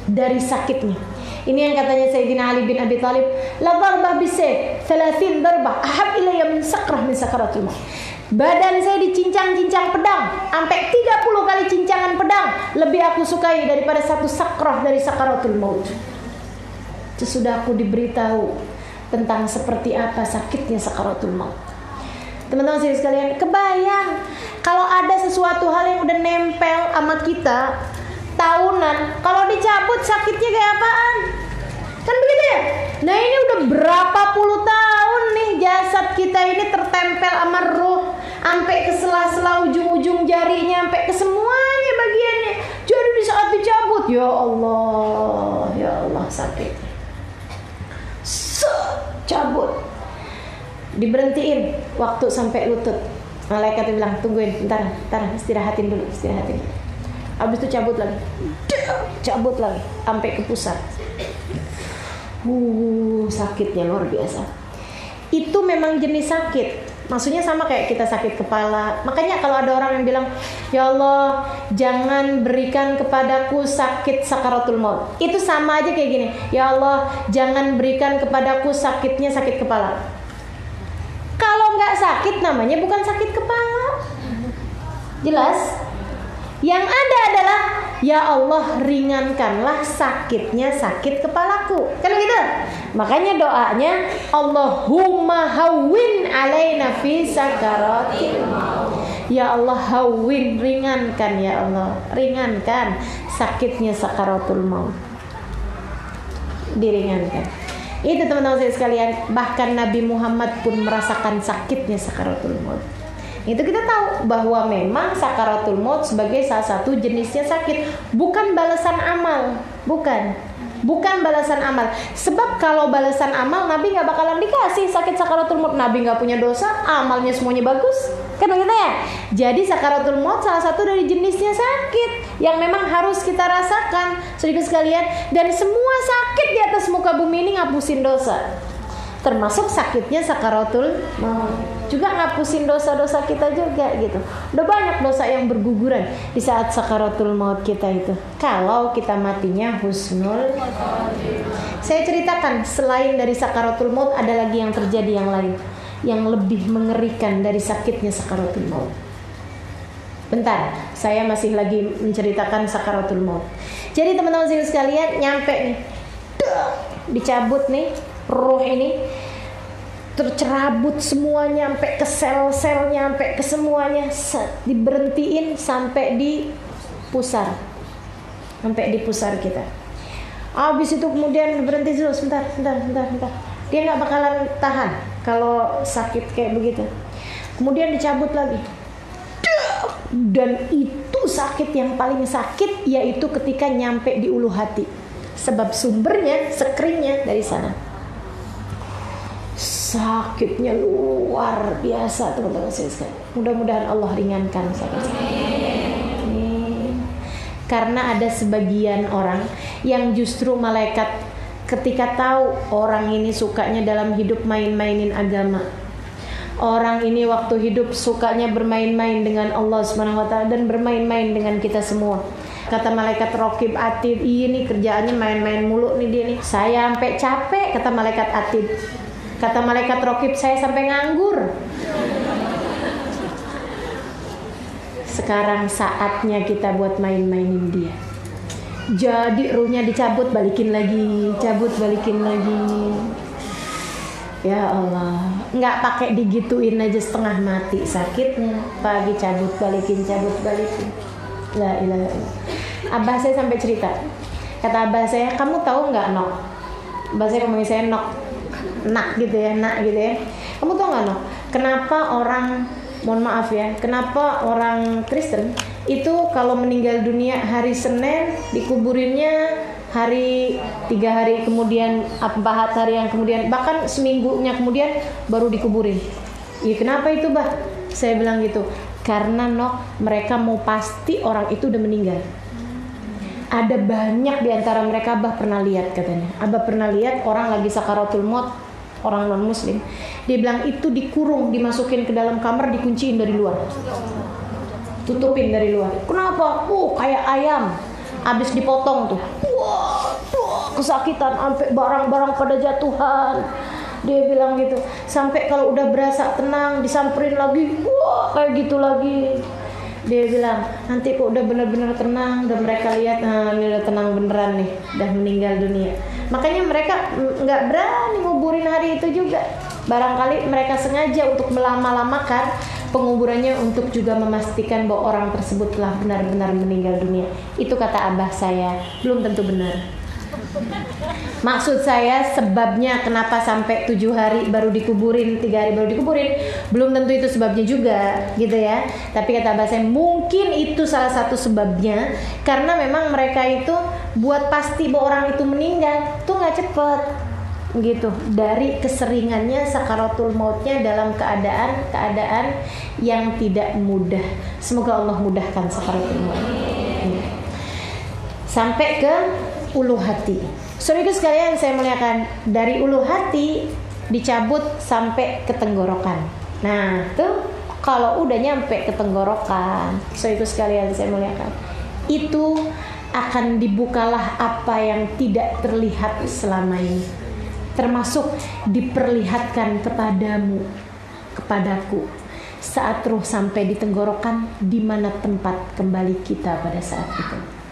dari sakitnya. Ini yang katanya Sayyidina Ali bin Abi Thalib, la darbah bisayf 30 darbah ahab ilayya min sakrah min sakaratul maut. Badan saya dicincang-cincang pedang sampai 30 kali cincangan pedang lebih aku sukai daripada satu sakrah dari sakaratul maut. Sesudah aku diberitahu tentang seperti apa sakitnya sakaratul maut. Teman-teman sekalian, kebayang kalau ada sesuatu hal yang udah nempel sama kita tahunan, kalau dicabut sakitnya kayak apaan? Kan begitu ya? Nah ini udah berapa puluh tahun nih jasad kita ini tertempel sama ruh, sampai ke sela-sela ujung-ujung jarinya, sampai ke semuanya bagiannya. Jadi di saat dicabut, ya Allah sakit. Cabut, diberhentiin waktu sampai lutut. Malaikat bilang, tungguin, bentar, istirahatin dulu. Habis itu cabut lagi sampai ke pusat. Sakitnya luar biasa. Itu memang jenis sakit. Maksudnya sama kayak kita sakit kepala. Makanya kalau ada orang yang bilang, ya Allah, jangan berikan kepadaku sakit sakaratul maut. Itu sama aja kayak gini. Ya Allah, jangan berikan kepadaku sakitnya sakit kepala. Kalau nggak sakit namanya bukan sakit kepala. Jelas? Yang ada adalah, ya Allah, ringankanlah sakitnya sakit kepalaku. Kan begitu? Makanya doanya, Allahumma hawwin alaina fi sakaratil maut. Ya Allah, hawwin, ringankan ya Allah, ringankan sakitnya sakaratul maut. Diringankan. Itu teman-teman saya sekalian, bahkan Nabi Muhammad pun merasakan sakitnya sakaratul maut. Itu kita tahu bahwa memang sakaratul maut sebagai salah satu jenisnya sakit, bukan balasan amal, bukan balasan amal. Sebab kalau balasan amal, Nabi nggak bakalan dikasih sakit sakaratul maut. Nabi nggak punya dosa, amalnya semuanya bagus, kan begitu ya. Jadi sakaratul maut salah satu dari jenisnya sakit yang memang harus kita rasakan, saudara sekalian. Dan semua sakit di atas muka bumi ini ngapusin dosa, termasuk sakitnya sakaratul maut. Juga ngapusin dosa-dosa kita juga gitu. Udah banyak dosa yang berguguran di saat sakaratul maut kita itu. Kalau kita matinya husnul. Saya ceritakan, selain dari sakaratul maut ada lagi yang terjadi yang lain, yang lebih mengerikan dari sakitnya sakaratul maut. Bentar, saya masih lagi menceritakan sakaratul maut. Jadi teman-teman sekalian, nyampe nih, dicabut nih ruh ini, tercerabut semuanya sampai ke sel-selnya, sampai ke semuanya, diberhentiin sampai di pusar, kita. Habis itu kemudian berhenti dulu, sebentar. Dia nggak bakalan tahan kalau sakit kayak begitu. Kemudian dicabut lagi. Dan itu sakit yang paling sakit, yaitu ketika nyampe di ulu hati. Sebab sumbernya, sekringnya dari sana. Sakitnya luar biasa teman-teman sekalian. Mudah-mudahan Allah ringankan sakit. Karena ada sebagian orang yang justru malaikat ketika tahu orang ini sukanya dalam hidup main-mainin agama, orang ini waktu hidup sukanya bermain-main dengan Allah Subhanahu wa taala dan bermain-main dengan kita semua. Kata malaikat Raqib Atid, ini kerjaannya main-main mulu nih dia nih. Saya sampai capek, kata malaikat Atid. Kata malaikat Raqib, saya sampai nganggur. Sekarang saatnya kita buat main-mainin dia. Jadi ruhnya dicabut, balikin lagi, cabut, balikin lagi. Ya Allah, nggak pakai digituin aja setengah mati sakitnya. Pagi cabut, balikin. La ilaha illallah. Abah saya sampai cerita. Kata abah saya, kamu tahu nggak Nok? Abah saya ngomongin saya nak gitu ya. Kamu tahu nggak Nok? Kenapa orang, mohon maaf ya, kenapa orang Kristen itu kalau meninggal dunia hari Senin dikuburinnya hari 3 hari kemudian, 4 hari yang kemudian, bahkan seminggunya kemudian baru dikuburin. Iya, kenapa itu, Bah? Saya bilang gitu, karena mereka mau pasti orang itu udah meninggal. Ada banyak di antara mereka Abah pernah lihat katanya. Abah pernah lihat orang lagi sakaratul maut, orang non muslim. Dia bilang itu dikurung, dimasukin ke dalam kamar, dikunciin dari luar. Tutupin dari luar. Kenapa? Kayak ayam habis dipotong tuh. Wah, kesakitan sampai barang-barang pada jatuhan. Dia bilang gitu. Sampai kalau udah berasa tenang disamperin lagi, wah kayak gitu lagi. Dia bilang nanti kok udah benar-benar tenang dan mereka lihat, nah ini udah tenang beneran nih, udah meninggal dunia. Makanya mereka nggak berani nguburin hari itu juga. Barangkali mereka sengaja untuk melama-lamakan penguburannya untuk juga memastikan bahwa orang tersebut telah benar-benar meninggal dunia. Itu kata abah saya, belum tentu benar. Maksud saya sebabnya kenapa sampai 7 hari baru dikuburin, 3 hari baru dikuburin, belum tentu itu sebabnya juga, gitu ya. Tapi kata abah saya mungkin itu salah satu sebabnya, karena memang mereka itu buat pasti bahwa orang itu meninggal tuh nggak cepet, gitu. Dari keseringannya sakaratul mautnya dalam keadaan yang tidak mudah. Semoga Allah mudahkan sakaratul maut. Sampai ke ulu hati. Saudara sekalian saya muliakan, dari ulu hati dicabut sampai ke tenggorokan. Nah, tuh kalau udah nyampe ke tenggorokan, saudara sekalian saya muliakan, itu akan dibukalah apa yang tidak terlihat selama ini. Termasuk diperlihatkan kepadamu, kepadaku, saat ruh sampai di tenggorokan, di mana tempat kembali kita pada saat itu.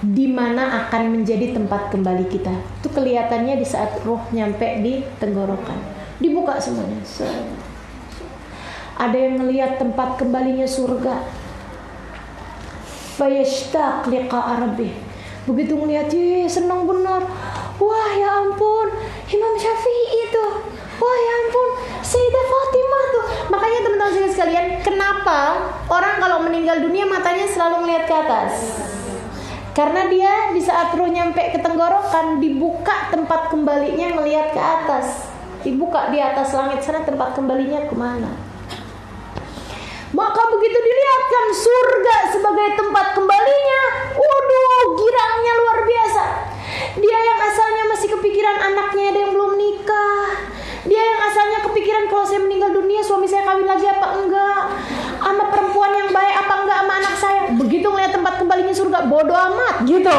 Di mana akan menjadi tempat kembali kita. Itu kelihatannya di saat ruh nyampe di tenggorokan. Dibuka semuanya. Ada yang melihat tempat kembalinya surga. Fayashtaq liqa'a rabbih. Begitu melihat, senang benar. Wah ya ampun, Imam Syafi'i itu. Wah ya ampun, Sayyidah Fatimah tuh. Makanya teman-teman sekalian, kenapa orang kalau meninggal dunia matanya selalu melihat ke atas? Karena dia di saat ruh nyampe ke tenggorokan, dibuka tempat kembalinya melihat ke atas. Dibuka di atas langit sana tempat kembalinya kemana. Maka begitu dilihatkan surga sebagai tempat kembalinya, waduh, girangnya luar biasa. Dia yang asalnya masih kepikiran anaknya ada yang belum nikah. Dia yang asalnya kepikiran kalau saya meninggal dunia suami saya kawin lagi apa enggak, sama perempuan yang baik apa enggak sama anak saya. Begitu ngeliat tempat kembalinya surga, bodoh amat gitu.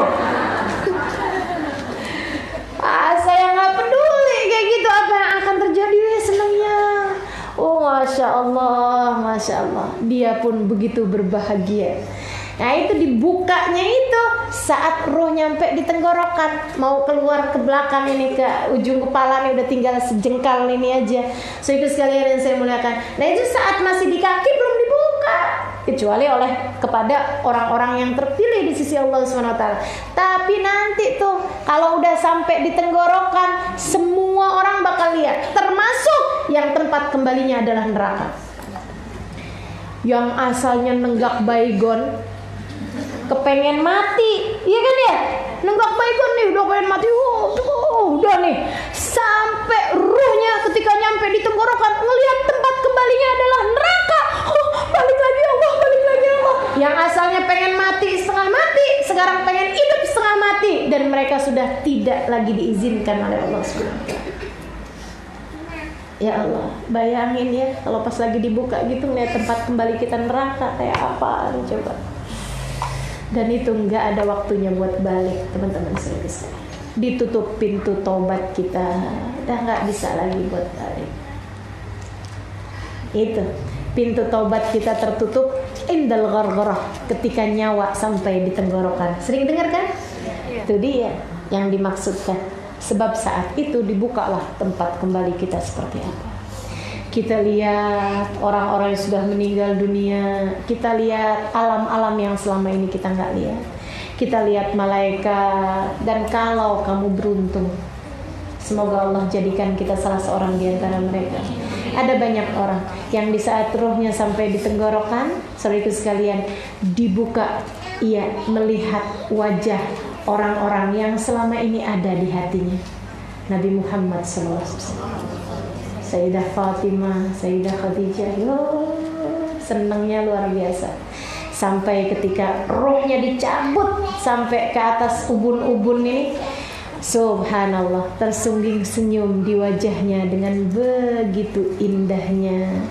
Saya nggak peduli kayak gitu apa yang akan terjadi, senangnya. Oh masya Allah, dia pun begitu berbahagia. Nah itu dibukanya itu saat ruh nyampe di tenggorokan, mau keluar ke belakang ini, ke ujung kepala nih udah tinggal sejengkal ini aja. So itu sekalian yang saya muliakan. Nah itu saat masih di kaki belum dibuka, kecuali oleh kepada orang-orang yang terpilih di sisi Allah SWT. Tapi nanti tuh kalau udah sampai di tenggorokan, semua orang bakal lihat, termasuk yang tempat kembalinya adalah neraka. Yang asalnya nenggak baygon, kepengen mati, iya kan ya? Nenggak baygon nih, udah pengen mati, udah nih. Sampai ruhnya ketika nyampe di tenggorokan, ngelihat tempat kembalinya adalah neraka. Balik lagi Allah, balik lagi Allah. Yang asalnya pengen mati setengah mati, sekarang pengen hidup setengah mati, dan mereka sudah tidak lagi diizinkan oleh Allah SWT. Ya Allah, bayangin ya kalau pas lagi dibuka gitu ngeliat tempat kembali kita neraka kayak apa coba. Dan itu nggak ada waktunya buat balik, teman-teman sekalian. Ditutup pintu taubat kita, udah nggak bisa lagi buat balik. Itu pintu taubat kita tertutup indal ghargharah, ketika nyawa sampai di tenggorokan. Sering dengar kan? Itu dia yang dimaksudkan. Sebab saat itu dibukalah tempat kembali kita seperti apa. Kita lihat orang-orang yang sudah meninggal dunia. Kita lihat alam-alam yang selama ini kita nggak lihat. Kita lihat malaikat. Dan kalau kamu beruntung, semoga Allah jadikan kita salah seorang di antara mereka. Ada banyak orang yang di saat ruhnya sampai di tenggorokan, saudaraku sekalian, dibuka, ia melihat wajah orang-orang yang selama ini ada di hatinya. Nabi Muhammad SAW, Sayyidah Fatimah, Sayyidah Khadijah, senangnya luar biasa. Sampai ketika rohnya dicabut sampai ke atas ubun-ubun ini, subhanallah, tersungging senyum di wajahnya dengan begitu indahnya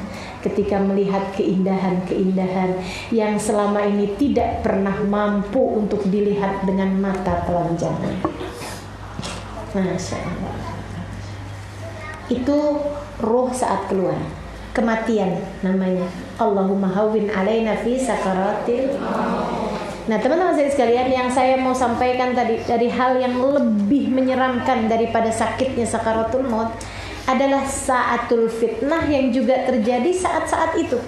ketika melihat keindahan-keindahan yang selama ini tidak pernah mampu untuk dilihat dengan mata telanjangnya. Masya Allah. Itu roh saat keluar. Kematian namanya. Allahumma hawwin alaina fi sakaratil. Nah, teman-teman saya sekalian, yang saya mau sampaikan tadi dari hal yang lebih menyeramkan daripada sakitnya sakaratul maut adalah saatul fitnah yang juga terjadi saat-saat itu.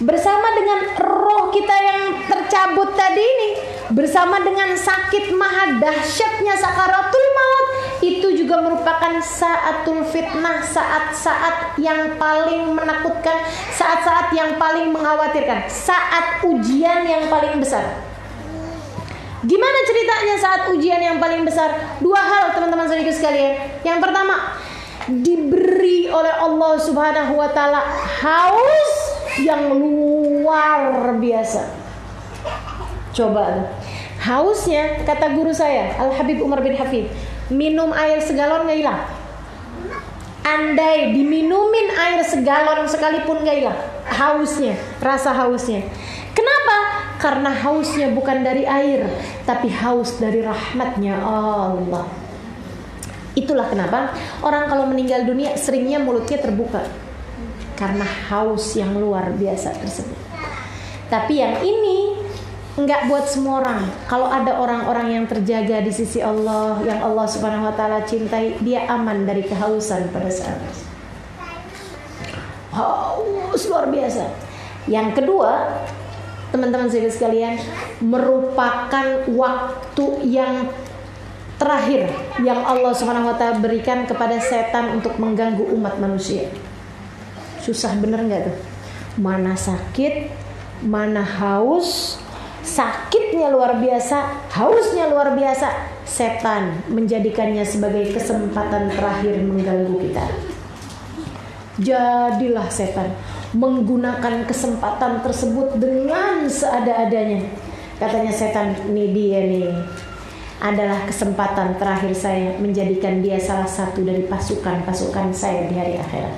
Bersama dengan roh kita yang tercabut tadi ini, bersama dengan sakit maha dahsyatnya sakaratul maut, itu juga merupakan saatul fitnah, saat-saat yang paling menakutkan, saat-saat yang paling mengkhawatirkan, saat ujian yang paling besar. Gimana ceritanya saat ujian yang paling besar? Dua hal, teman-teman saudaraku sekalian. Yang pertama, diberi oleh Allah Subhanahu wa taala haus yang luar biasa. Coba hausnya, kata guru saya Al Habib Umar bin Hafid, minum air segalon gak hilang. Andai diminumin air segalon sekalipun gak hilang hausnya, rasa hausnya. Kenapa? Karena hausnya bukan dari air, tapi haus dari rahmatnya Allah. Itulah kenapa orang kalau meninggal dunia seringnya mulutnya terbuka, karena haus yang luar biasa tersebut. Tapi yang ini enggak buat semua orang. Kalau ada orang-orang yang terjaga di sisi Allah, yang Allah Subhanahu wa taala cintai, dia aman dari kehausan pada saat itu. Haus luar biasa. Yang kedua, teman-teman sekalian, merupakan waktu yang terakhir yang Allah Subhanahu wa taala berikan kepada setan untuk mengganggu umat manusia. Susah bener enggak tuh? Mana sakit, mana haus. Sakitnya luar biasa, hausnya luar biasa. Setan menjadikannya sebagai kesempatan terakhir mengganggu kita. Jadilah setan menggunakan kesempatan tersebut dengan seada-adanya. Katanya setan, ini dia nih, adalah kesempatan terakhir saya menjadikan dia salah satu dari pasukan-pasukan saya di hari akhirat.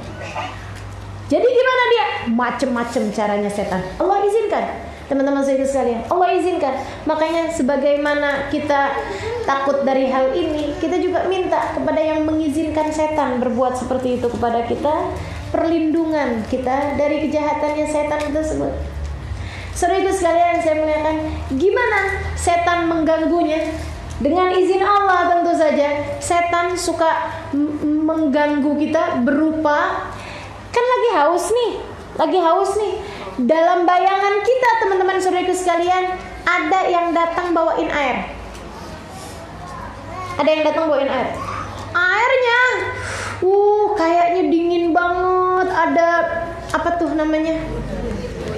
Jadi gimana dia? Macem-macem caranya setan. Allah izinkan, teman-teman sekalian, Allah izinkan. Makanya sebagaimana kita takut dari hal ini, kita juga minta kepada yang mengizinkan setan berbuat seperti itu kepada kita, perlindungan kita dari kejahatannya setan tersebut. Saudaraku sekalian, saya mengatakan, gimana setan mengganggunya? Dengan izin Allah tentu saja. Setan suka mengganggu kita berupa, kan lagi haus nih. Dalam bayangan kita, teman-teman saudaraku sekalian, ada yang datang bawain air. Airnya, kayaknya dingin banget. Ada apa tuh namanya?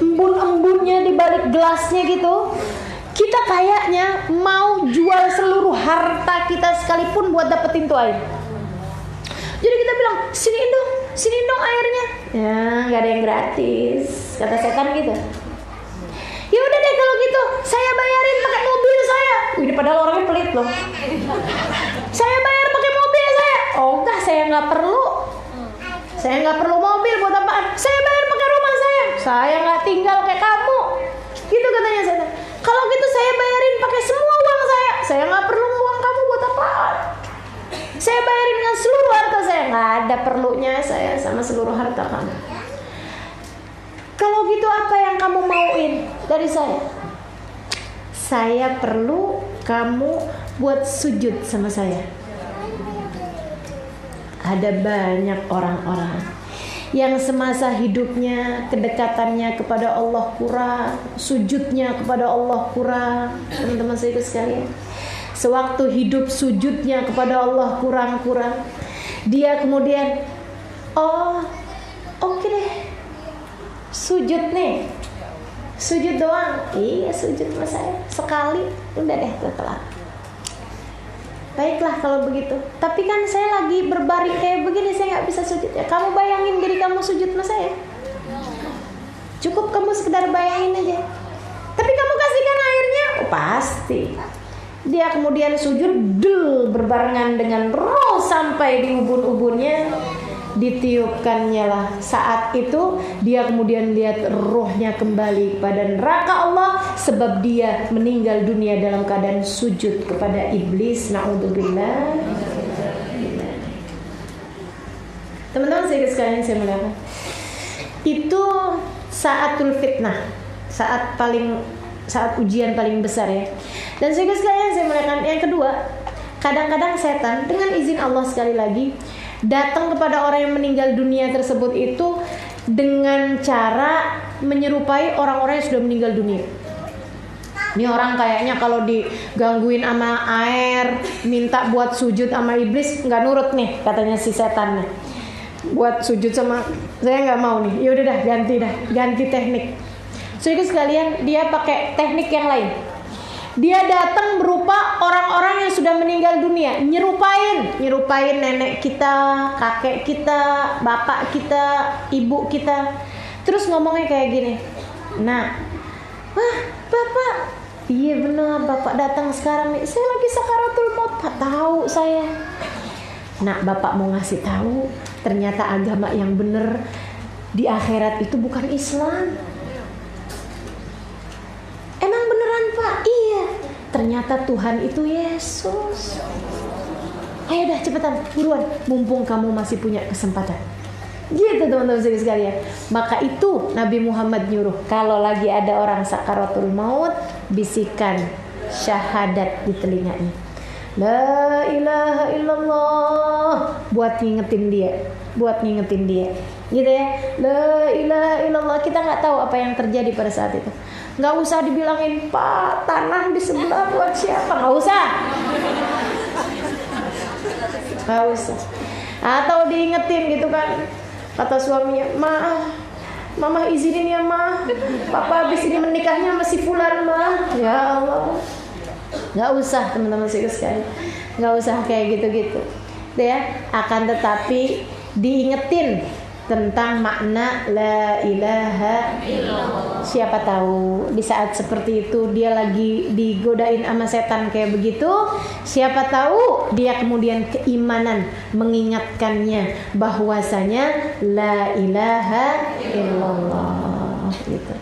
Embun-embunnya di balik gelasnya gitu. Kita kayaknya mau jual seluruh harta kita sekalipun buat dapetin tuh air. Jadi kita bilang, sini dong airnya. Ya, nggak ada yang gratis, kata setan gitu. Ya udah deh kalau gitu, saya bayarin pakai mobil saya. Wih, padahal orangnya pelit loh. Saya bayar pakai mobil saya. Oh enggak, saya nggak perlu mobil buat apaan? Saya bayar pakai rumah saya. Saya nggak tinggal kayak kamu. Gitu katanya setan. Kalau gitu saya bayarin pakai semua uang saya. Saya nggak perlu uang kamu buat apaan? Saya bayarin dengan seluruh harta saya. Nggak ada perlunya saya sama seluruh harta kamu. Kalau gitu apa yang kamu mauin dari saya? Saya perlu kamu buat sujud sama saya. Ada banyak orang-orang yang semasa hidupnya kedekatannya kepada Allah kurang, sujudnya kepada Allah kurang. Teman-teman saya sekalian, sewaktu hidup sujudnya kepada Allah kurang-kurang, dia kemudian oke deh, sujud doang. Iya, sujud sama saya sekali, udah deh kelar. baiklah kalau begitu. Tapi kan saya lagi berbaring kayak begini, saya nggak bisa sujud ya. Kamu bayangin diri kamu sujud sama saya. Cukup kamu sekedar bayangin aja. Tapi kamu kasihkan airnya, oh pasti. Dia kemudian sujud, berbarengan dengan roh sampai di ubun-ubunnya. Ditiupkannya lah. Saat itu dia kemudian lihat rohnya kembali kepada neraka Allah, sebab dia meninggal dunia dalam keadaan sujud kepada iblis. Na'udzubillah. Teman-teman sekalian, saya muliakan, itu saatul fitnah, saat ujian paling besar ya. Dan sekalian, saya muliakan, yang kedua, kadang-kadang setan dengan izin Allah sekali lagi datang kepada orang yang meninggal dunia tersebut itu dengan cara menyerupai orang-orang yang sudah meninggal dunia. Ini orang kayaknya kalau digangguin sama air, minta buat sujud sama iblis, nggak nurut nih katanya si setan nih. Buat sujud sama saya nggak mau nih. Ya udah dah, ganti teknik. Saudara sekalian, dia pakai teknik yang lain. Dia datang berupa orang-orang yang sudah meninggal dunia, nyerupain nenek kita, kakek kita, bapak kita, ibu kita. Terus ngomongnya kayak gini. Nah, bapak, iya benar, bapak datang sekarang nih. Saya lagi sakaratul maut, Pak, tahu saya. Nah, bapak mau ngasih tahu, ternyata agama yang benar di akhirat itu bukan Islam. Emang beneran, Pak? Iya. Ternyata Tuhan itu Yesus. Ayo dah cepetan, buruan, mumpung kamu masih punya kesempatan. Gitu teman-teman sekalian. Maka itu Nabi Muhammad nyuruh, kalau lagi ada orang sakaratul maut, bisikan syahadat di telinganya. La ilaha illallah, buat ngingetin dia. Gitu ya. La ilaha illallah. Kita nggak tahu apa yang terjadi pada saat itu. Nggak usah dibilangin, Pak, tanah di sebelah buat siapa? Nggak usah. Atau diingetin gitu kan, kata suaminya, Mama izinin ya, Ma, Papa habis ini menikahnya masih fulan, Ma. Ya Allah. Nggak usah teman-teman sekalian, nggak usah kayak gitu-gitu. Ya, akan tetapi diingetin tentang makna la ilaha illallah. Siapa tahu di saat seperti itu dia lagi digodain sama setan kayak begitu, siapa tahu dia kemudian keimanan mengingatkannya bahwasanya la ilaha illallah gitu.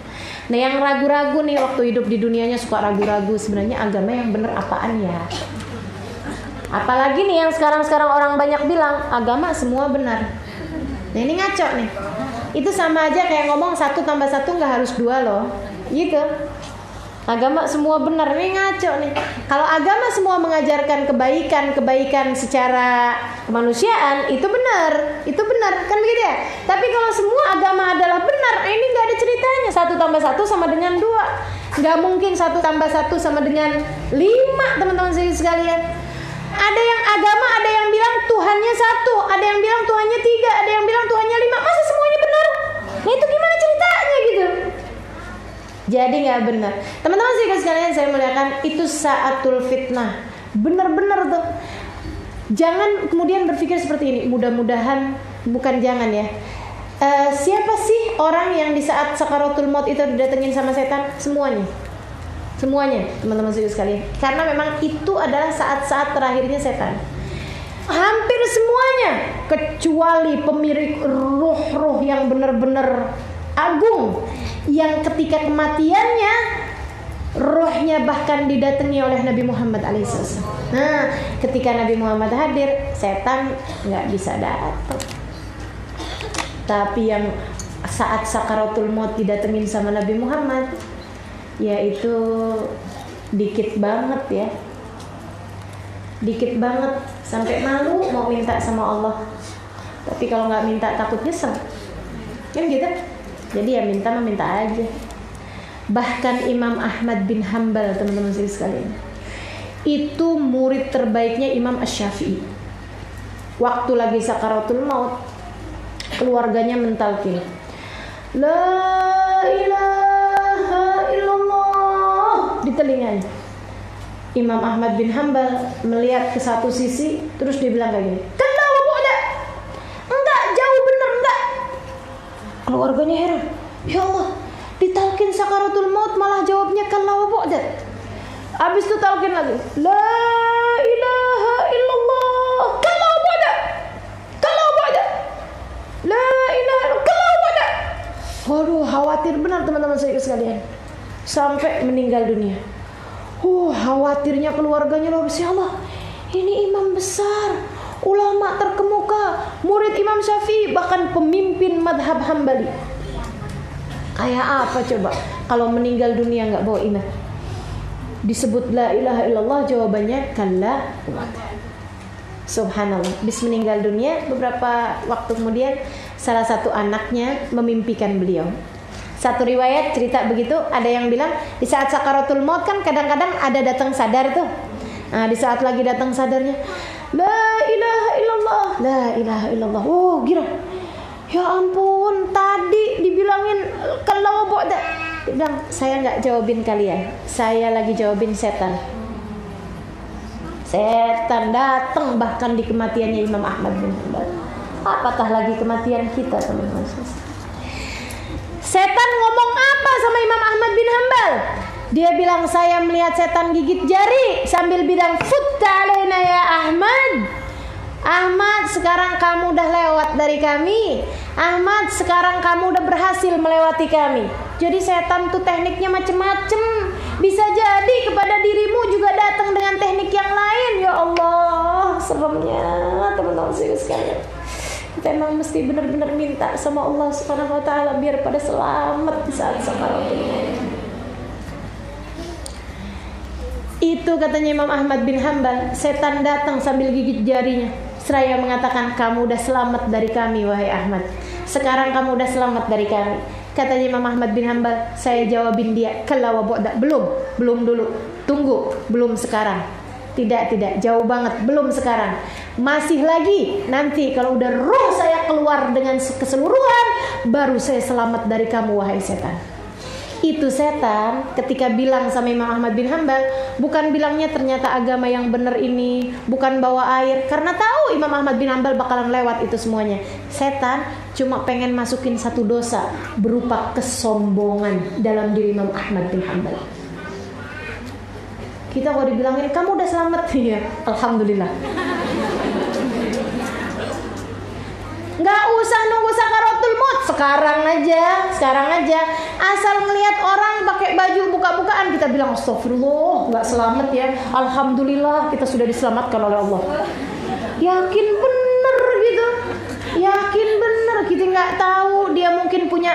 Nah, yang ragu-ragu nih waktu hidup di dunianya suka ragu-ragu, sebenarnya agama yang bener apaan ya? Apalagi nih yang sekarang orang banyak bilang agama semua benar. Nah, ini ngaco nih. Itu sama aja kayak ngomong 1 + 1 nggak harus 2 loh. Gitu. Agama semua benar, ini ngaco nih. Kalau agama semua mengajarkan kebaikan secara kemanusiaan, itu benar kan begitu ya. Tapi kalau semua agama adalah benar, ini nggak ada ceritanya 1 + 1 sama dengan 2. Nggak mungkin 1 + 1 sama dengan 5, teman-teman sekalian. Ada yang agama, ada yang bilang Tuhannya 1, ada yang bilang Tuhannya 3, ada yang bilang Tuhannya 5. Masa semuanya benar? Nah, itu gimana ceritanya gitu? Jadi nggak benar. Teman-teman sekalian, saya muliakan, itu saatul fitnah. Benar-benar tuh. Jangan kemudian berpikir seperti ini. Mudah-mudahan, bukan jangan ya. Siapa sih orang yang di saat sakaratul maut itu didatengin sama setan? Semuanya, teman-teman sekalian. Karena memang itu adalah saat-saat terakhirnya setan. Hampir semuanya, kecuali pemilik roh-roh yang benar-benar agung, yang ketika kematiannya rohnya bahkan didatangi oleh Nabi Muhammad alaihissalam. Nah, ketika Nabi Muhammad hadir, setan nggak bisa datang. Tapi yang saat sakaratul maut didatengin sama Nabi Muhammad, yaitu dikit banget sampai malu mau minta sama Allah. Tapi kalau nggak minta takut nyesel, kan gitu. Jadi ya minta aja. Bahkan Imam Ahmad bin Hanbal, teman-teman sekalian, itu murid terbaiknya Imam Asy-Syafi'i. Waktu lagi sakaratul maut, keluarganya mentalkin, la ilaha illallah di telinganya. Imam Ahmad bin Hambal melihat ke satu sisi, terus dia bilang kayak gini, "Kalla wa bu'da." Enggak, jauh bener enggak. Keluarganya heran. Ya Allah, ditalkin sakaratul maut malah jawabnya kalla wa bu'da. Habis itu talkin lagi, "La ilaha illallah." Kalla wa bu'da. Kalla wa bu'da. La ilaha illallah. Kalla wa bu'da. Waduh, khawatir benar teman-teman saya sekalian. Sampai meninggal dunia. Khawatirnya keluarganya loh, ya Allah, ini imam besar, ulama terkemuka, murid Imam Syafi'i, bahkan pemimpin madhab Hambali. Kayak apa coba kalau meninggal dunia nggak bawa iman? Disebut la ilaha illallah, jawabannya kalla. Subhanallah. Bis meninggal dunia, beberapa waktu kemudian salah satu anaknya memimpikan beliau. Satu riwayat cerita begitu, ada yang bilang di saat sakaratul maut kan kadang-kadang ada datang sadar tuh. Nah, di saat lagi datang sadarnya, la ilaha illallah, la ilaha illallah. Oh, gira. Ya ampun, tadi dibilangin kalau bu'da. Dia bilang, saya nggak jawabin kalian, saya lagi jawabin setan. Setan datang bahkan di kematiannya Imam Ahmad bin Hambal. Apatah lagi kematian kita, teman-teman. Setan ngomong apa sama Imam Ahmad bin Hambal? Dia bilang, saya melihat setan gigit jari sambil bilang, "Futta alaina ya Ahmad." Ahmad, sekarang kamu udah lewat dari kami. Ahmad, sekarang kamu udah berhasil melewati kami. Jadi setan tuh tekniknya macem-macem. Bisa jadi kepada dirimu juga datang dengan teknik yang lain. Ya Allah, seremnya teman-teman sekalian. Kita emang mesti benar-benar minta sama Allah Subhanahu wa taala biar pada selamat di saat sakaratul maut. Itu katanya Imam Ahmad bin Hambal, setan datang sambil gigit jarinya seraya mengatakan, "Kamu udah selamat dari kami wahai Ahmad. Sekarang kamu udah selamat dari kami." Katanya Imam Ahmad bin Hambal, saya jawabin dia, "Kalla wa bu'da." Belum dulu. Tunggu, belum sekarang. Tidak, jauh banget, belum sekarang. Masih lagi, nanti kalau udah roh saya keluar dengan keseluruhan, baru saya selamat dari kamu wahai setan. Itu setan ketika bilang sama Imam Ahmad bin Hambal, bukan bilangnya ternyata agama yang benar ini, bukan bawa air, karena tahu Imam Ahmad bin Hambal bakalan lewat itu semuanya. Setan cuma pengen masukin satu dosa berupa kesombongan dalam diri Imam Ahmad bin Hambal. Kita kalau dibilangin kamu udah selamat, ya alhamdulillah. Nggak usah nunggu sakaratul maut, sekarang aja. Asal ngelihat orang pakai baju buka-bukaan, kita bilang astagfirullah, nggak selamat ya, alhamdulillah kita sudah diselamatkan oleh Allah. Yakin bener gitu, kita nggak tahu dia mungkin punya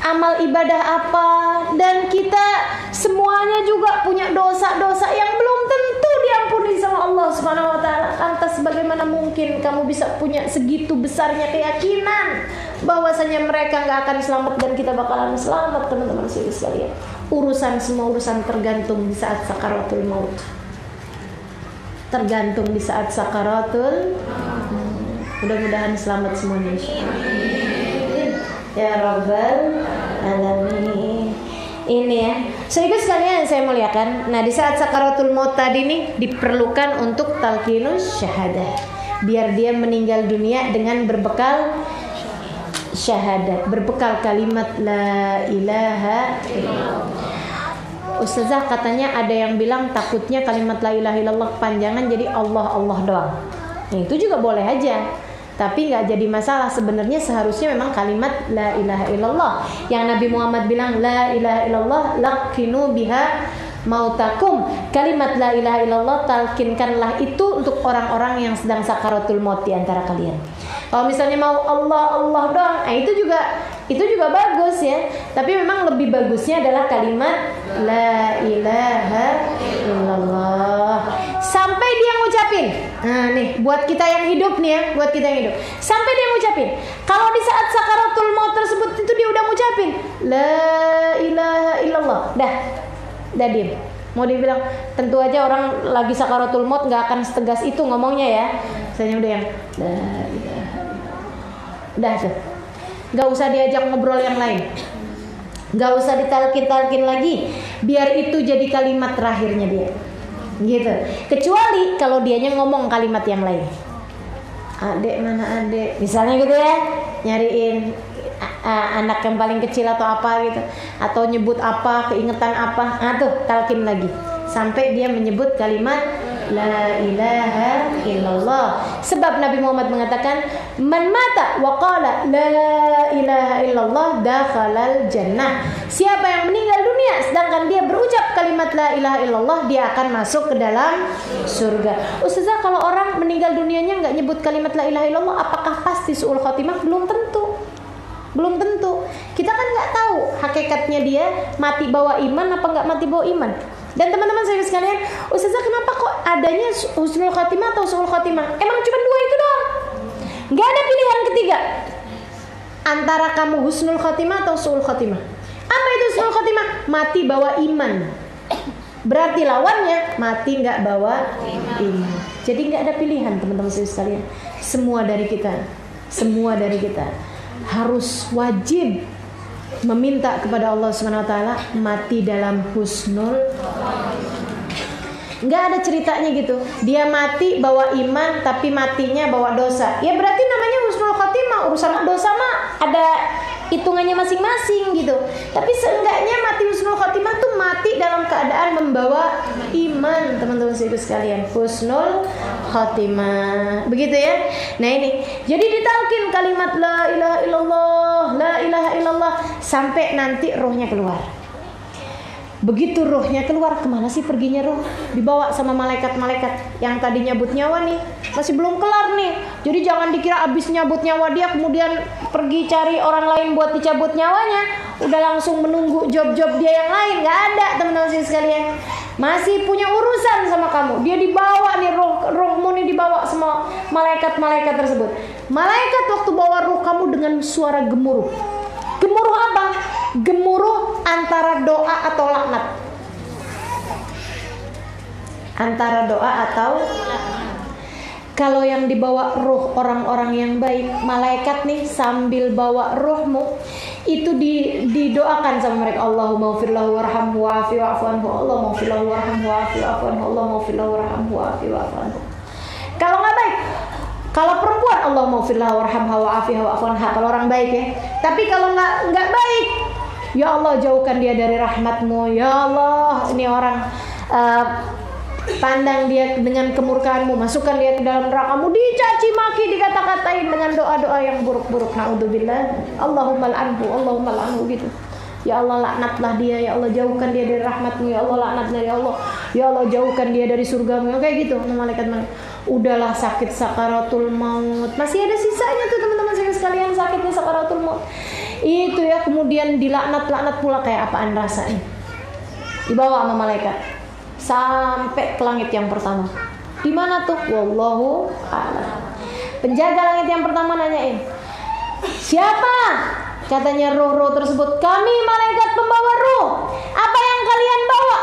amal ibadah apa, dan kita semuanya juga punya dosa-dosa yang belum tentu diampuni sama Allah Subhanahu wa taala. Lantas bagaimana mungkin kamu bisa punya segitu besarnya keyakinan bahwasanya mereka nggak akan selamat dan kita bakalan selamat, teman-teman sekalian. Semua urusan tergantung di saat sakaratul maut. Tergantung di saat sakaratul. Mudah-mudahan selamat semuanya insyaallah. Ya Rabbal Alamin. Ini ya, sedikit sekalian saya muliakan. Nah, di saat sakaratul maut tadi nih diperlukan untuk talqinus syahadah, biar dia meninggal dunia dengan berbekal syahadat, berbekal kalimat la ilaha illallah. Ustazah katanya ada yang bilang takutnya kalimat la ilaha illallah kepanjangan jadi Allah doang. Nah, itu juga boleh aja. Tapi nggak jadi masalah. Sebenarnya seharusnya memang kalimat la ilaha illallah yang Nabi Muhammad bilang, la ilaha illallah laqinu biha mautakum. Kalimat la ilaha illallah talkinkanlah itu untuk orang-orang yang sedang sakaratul maut di antara kalian. Kalau misalnya mau Allah doang, itu juga bagus ya. Tapi memang lebih bagusnya adalah kalimat la ilaha illallah sampai dia ngucapin. Nah nih, buat kita yang hidup nih ya, sampai dia ngucapin. Kalau di saat sakaratul maut tersebut itu dia udah ngucapin la ilaha illallah, dah diem. Mau dibilang, tentu aja orang lagi sakaratul maut nggak akan setegas itu ngomongnya ya. Misalnya udah yang la ilaha illallah, udah tuh, nggak usah diajak ngobrol yang lain, nggak usah ditalkin lagi, biar itu jadi kalimat terakhirnya dia. gitu. Kecuali kalau dianya ngomong kalimat yang lain. Adek mana adek, misalnya gitu ya, nyariin anak yang paling kecil atau apa gitu, atau nyebut apa, keingetan apa, tuh talkin lagi sampai dia menyebut kalimat la ilaha illallah. Sebab Nabi Muhammad mengatakan, man mata wa qala la ilaha illallah dakhalal jannah. Siapa yang meninggal dunia sedangkan dia berucap kalimat la ilaha illallah, dia akan masuk ke dalam surga. Ustazah, kalau orang meninggal dunianya enggak nyebut kalimat la ilaha illallah, apakah pasti suul khotimah? Belum tentu. Belum tentu. Kita kan nggak tahu hakikatnya dia mati bawa iman apa nggak mati bawa iman. Dan teman-teman saya sekalian, Ustazah, kenapa kok adanya husnul khotimah atau suul khotimah? Emang cuma dua itu doang? Nggak ada pilihan ketiga antara kamu husnul khotimah atau suul khotimah. Apa itu husnul khotimah? Mati bawa iman. Berarti lawannya mati nggak bawa iman. Jadi nggak ada pilihan teman-teman saya sekalian. Semua dari kita harus wajib meminta kepada Allah Subhanahu wa taala mati dalam husnul. Enggak ada ceritanya gitu. Dia mati bawa iman tapi matinya bawa dosa. Ya berarti namanya husnul khotimah. Urusan dosa mah ada hitungannya masing-masing gitu. Tapi seenggaknya mati husnul khotimah tuh mati dalam keadaan membawa iman, teman-teman sekalian. Husnul khotimah. Begitu ya. Nah ini. Jadi ditalkin kalimat la ilaha illallah, la ilaha illallah sampai nanti rohnya keluar. Begitu rohnya keluar, kemana sih perginya roh? Dibawa sama malaikat-malaikat yang tadi nyabut nyawa nih, masih belum kelar nih. Jadi jangan dikira abis nyabut nyawa dia kemudian pergi cari orang lain buat dicabut nyawanya, udah langsung menunggu job-job dia yang lain. Gak ada, teman-teman sekalian. Masih punya urusan sama kamu. Dia dibawa nih, rohmu nih dibawa sama malaikat-malaikat tersebut. Malaikat waktu bawa roh kamu dengan suara gemuruh. Gemuruh apa? Gemuruh antara doa atau laknat. Antara doa atau kalau yang dibawa ruh orang-orang yang baik, malaikat nih sambil bawa ruhmu itu didoakan sama mereka. Allahumma ighfir lahu warhamhu wa'afi wa'fu anhu. Allahumma ighfir lahu warhamhu wa'afi wa'fu anhu. Allahumma ighfir lahu warhamhu wa'afi wa'fu anhu. Kalau nggak baik, kalau perempuan Allahumma ighfir lahu warhamha wa'afi wa'fu anha, kalau orang baik ya. Tapi kalau nggak baik, ya Allah jauhkan dia dari rahmatmu. Ya Allah, ini orang pandang dia dengan kemurkaanmu, masukkan dia ke dalam nerakamu, dicaci maki, dikata-katain dengan doa-doa yang buruk-buruk. Naudzubillah. Allahumma al'anhu gitu. Ya Allah laknatlah dia, ya Allah jauhkan dia dari rahmatmu, ya Allah laknatnya, ya Allah, ya Allah jauhkan dia dari surgamu, kayak gitu. Malaikat udahlah sakit sakaratul maut, masih ada sisanya tuh teman-teman sekalian, sakitnya sakaratul maut itu ya, kemudian dilaknat pula, kayak apaan rasanya. Dibawa sama malaikat sampai ke langit yang pertama. Di mana tuh? Wallahu a'lam. Penjaga langit yang pertama nanyain, siapa? Katanya roh-roh tersebut, kami malaikat pembawa roh. Apa yang kalian bawa?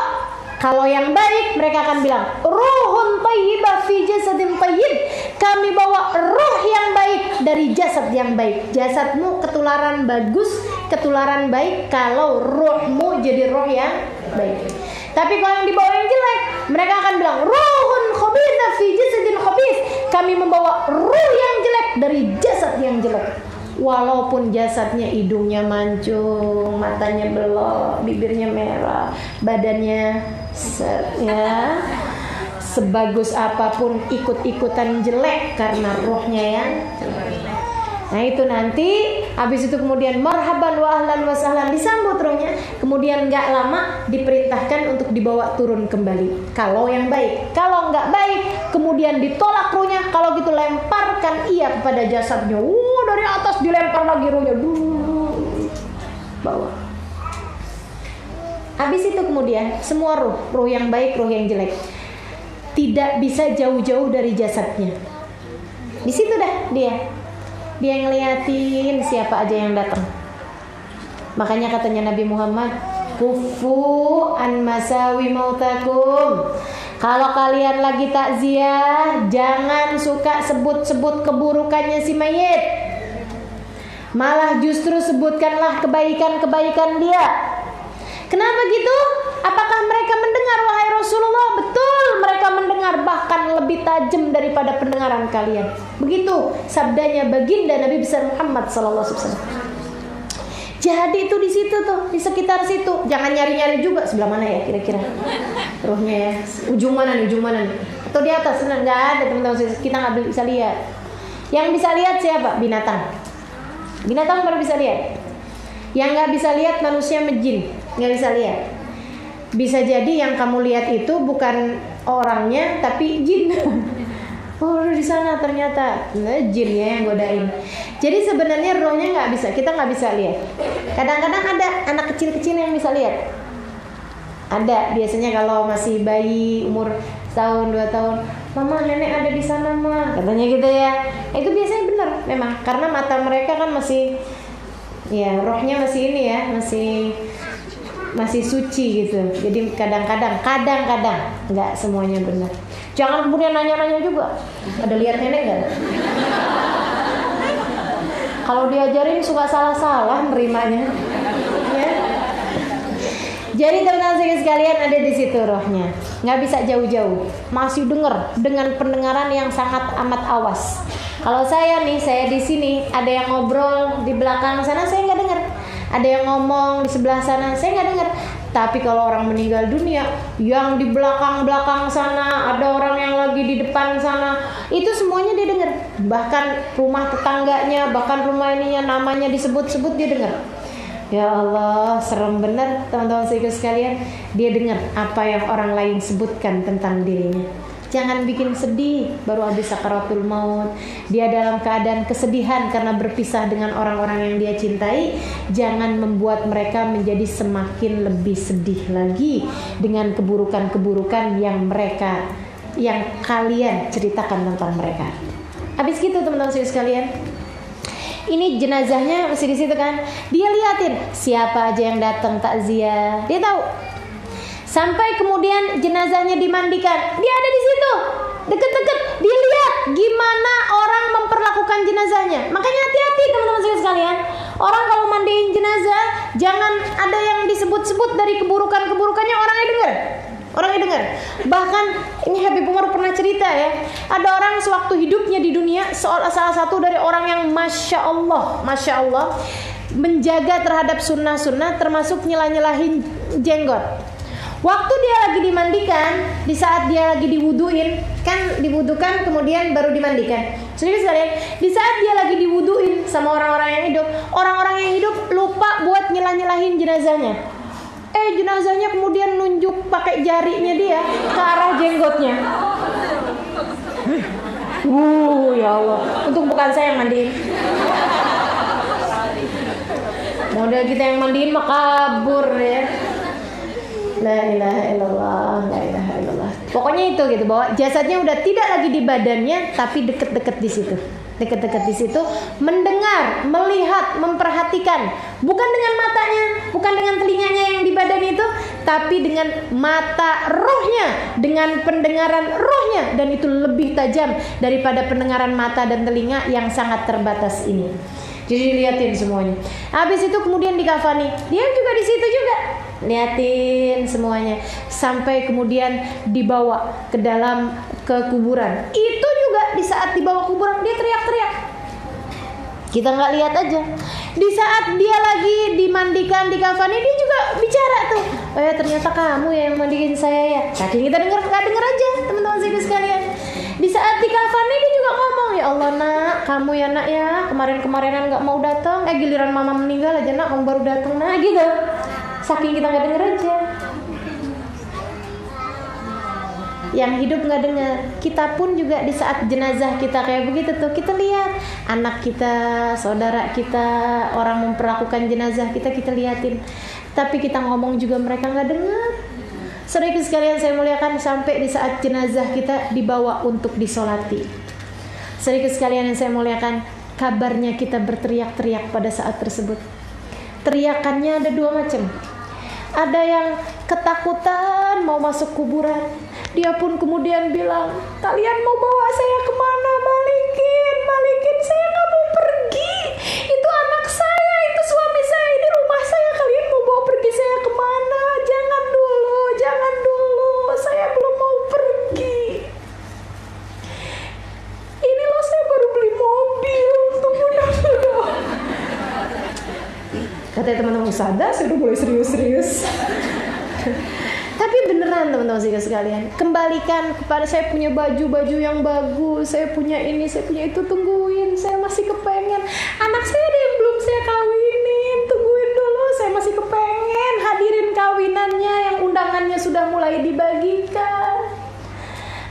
Kalau yang baik mereka akan bilang, ruhun thayyibah fi jasadin thayyib. Kami bawa roh yang baik dari jasad yang baik. Jasadmu ketularan bagus, ketularan baik kalau rohmu jadi roh yang baik. Tapi kalau yang dibawa yang jelek, mereka akan bilang, ruhun khabitha fi jasadin khabith. Kami membawa roh yang jelek dari jasad yang jelek. Walaupun jasadnya hidungnya mancung, matanya belok, bibirnya merah, badannya ya sebagus apapun ikut-ikutan jelek karena rohnya yang jelek. Nah itu nanti habis itu kemudian marhaban wa ahlan wa sahlan, disambut rohnya. Kemudian gak lama diperintahkan untuk dibawa turun kembali. Kalau yang baik, kalau nggak baik kemudian ditolak rohnya. Kalau gitu lemparkan ia kepada jasadnya. Dari atas dilempar lagi rohnya, bawa. Habis itu kemudian semua roh yang baik, roh yang jelek tidak bisa jauh-jauh dari jasadnya. Di situ dah dia ngeliatin siapa aja yang datang. Makanya katanya Nabi Muhammad, kufu an masawi mautakum. Kalau kalian lagi takziah, jangan suka sebut-sebut keburukannya si mayit. Malah justru sebutkanlah kebaikan-kebaikan dia. Kenapa gitu? Apakah mereka mendengar wahai Rasulullah? Betul, mereka mendengar, bahkan lebih tajam daripada pendengaran kalian. Begitu sabdanya baginda Nabi besar Muhammad sallallahu alaihi wasallam. Jadi itu di situ tuh, di sekitar situ. Jangan nyari-nyari juga sebelah mana ya kira-kira rohnya ya. Ujung mana nih? Atau di atas? Nggak ada teman-teman. Kita nggak bisa lihat. Yang bisa lihat siapa? Binatang. Binatang baru bisa lihat. Yang nggak bisa lihat manusia jin, nggak bisa lihat. Bisa jadi yang kamu lihat itu bukan orangnya tapi jin. Oh di sana ternyata jinnya yang godain. Jadi sebenarnya rohnya nggak bisa, kita nggak bisa lihat. Kadang-kadang ada anak kecil-kecil yang bisa lihat. Ada biasanya kalau masih bayi umur tahun 2 tahun, mama nenek ada di sana mah, katanya gitu ya. Itu biasanya benar memang karena mata mereka kan masih, ya rohnya masih ini ya, masih suci gitu. Jadi kadang-kadang nggak semuanya benar. Jangan kemudian nanya-nanya juga, ada lihat nenek nggak? Kalau diajarin suka salah-salah nerimanya. Ya. Jadi teman-teman sekalian ada di situ rohnya, nggak bisa jauh-jauh, masih dengar dengan pendengaran yang sangat amat awas. Kalau saya nih, saya di sini ada yang ngobrol di belakang sana saya nggak dengar, ada yang ngomong di sebelah sana saya nggak dengar. Tapi kalau orang meninggal dunia, yang di belakang sana, ada orang yang lagi di depan sana, itu semuanya dia dengar. Bahkan rumah tetangganya, bahkan rumah ininya namanya disebut-sebut dia dengar. Ya Allah, serem benar teman-teman sekalian. Dia dengar apa yang orang lain sebutkan tentang dirinya. Jangan bikin sedih baru habis sakaratul maut. Dia dalam keadaan kesedihan karena berpisah dengan orang-orang yang dia cintai. Jangan membuat mereka menjadi semakin lebih sedih lagi dengan keburukan-keburukan yang kalian ceritakan tentang mereka. Habis gitu teman-teman sekalian. Ini jenazahnya masih di situ kan. Dia liatin siapa aja yang datang takziah. Dia tahu. Sampai kemudian jenazahnya dimandikan, dia ada di situ, deket-deket. Dia lihat gimana orang memperlakukan jenazahnya. Makanya hati-hati teman-teman sekalian. Orang kalau mandiin jenazah, jangan ada yang disebut-sebut dari keburukan-keburukannya, orangnya dengar. Bahkan ini Habib Umar pernah cerita ya, ada orang sewaktu hidupnya di dunia, salah satu dari orang yang masya Allah menjaga terhadap sunnah-sunnah, termasuk nyela-nyelahin jenggot. Waktu dia lagi dimandikan, di saat dia lagi diwuduin, kan diwudukan kemudian baru dimandikan. Serius kalian, di saat dia lagi diwuduin sama orang-orang yang hidup, orang-orang yang hidup lupa buat nyela-nyelahin jenazahnya. Jenazahnya kemudian nunjuk pakai jarinya dia ke arah jenggotnya. Ya Allah, untung bukan saya yang mandiin. Model kita yang mandiin mah kabur ya. La ilaha illallah. Pokoknya itu gitu, bahwa jasadnya udah tidak lagi di badannya tapi deket-deket di situ. Deket-deket di situ, mendengar, melihat, memperhatikan, bukan dengan matanya, bukan dengan telinganya yang di badan itu, tapi dengan mata rohnya, dengan pendengaran rohnya, dan itu lebih tajam daripada pendengaran mata dan telinga yang sangat terbatas ini. Jadi liatin semuanya. Habis itu kemudian dikafani. Dia juga di situ juga. Liatin semuanya sampai kemudian dibawa ke kuburan. Itu juga di saat dibawa kuburan dia teriak-teriak. Kita nggak lihat aja. Di saat dia lagi dimandikan, dikafani, dia juga bicara tuh. Ternyata kamu yang mandiin saya ya. Saking kita nggak denger aja teman-teman sekalian. Di saat dikafani dia juga ngomong, ya Allah nak, kamu ya nak ya, kemarin-kemarinan nggak mau datang, giliran mama meninggal aja nak, kamu baru datang, nah gitu. Saking kita nggak denger aja. Yang hidup nggak dengar. Kita pun juga di saat jenazah kita kayak begitu tuh, kita lihat anak kita, saudara kita, orang memperlakukan jenazah kita liatin. Tapi kita ngomong juga mereka nggak dengar. Saudara sekalian saya muliakan, sampai di saat jenazah kita dibawa untuk disolati. Saudara sekalian yang saya muliakan, kabarnya kita berteriak-teriak pada saat tersebut. Teriakannya ada 2 macam. Ada yang ketakutan mau masuk kuburan. Dia pun kemudian bilang, kalian mau bawa saya kemana? Balikin, saya nggak mau pergi. Itu anak saya, itu suami saya, ini rumah saya. Kalian mau bawa pergi saya kemana? Jangan dulu. Kata teman-teman Ustazah, saya udah mulai serius-serius. Tapi beneran teman-teman sekalian, kembalikan kepada saya punya baju yang bagus, saya punya ini, saya punya itu, tungguin, saya masih kepengen. Anak saya ada yang belum saya kawinin, tungguin dulu, saya masih kepengen hadirin kawinannya yang undangannya sudah mulai dibagikan.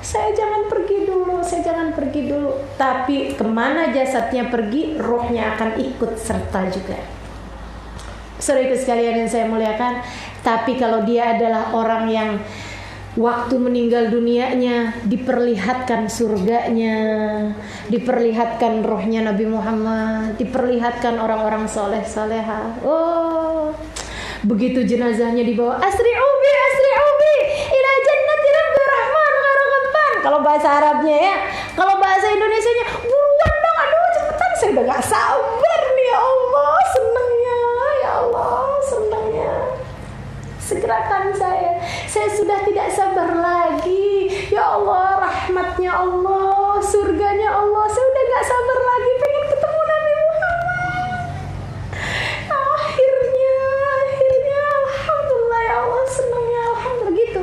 Saya jangan pergi dulu. Tapi kemana jasadnya pergi, rohnya akan ikut serta juga. Saudara sekalian yang saya muliakan, tapi kalau dia adalah orang yang waktu meninggal dunianya diperlihatkan surganya, diperlihatkan rohnya Nabi Muhammad, diperlihatkan orang-orang soleh soleha. Oh, begitu jenazahnya dibawa, asri'u bi ila jannati rabbi rahman gharaqan. Kalau bahasa Arabnya ya, kalau bahasa Indonesianya buruan dong, aduh cepetan, saya udah gak sabar nih ya Allah, senangnya ya Allah, senangnya. Segerakan saya sudah tidak sabar lagi. Ya Allah, rahmatnya Allah, surganya Allah, saya udah gak sabar lagi pengen ketemu Nabi Muhammad. Akhirnya, alhamdulillah ya Allah, senangnya, alhamdulillah gitu.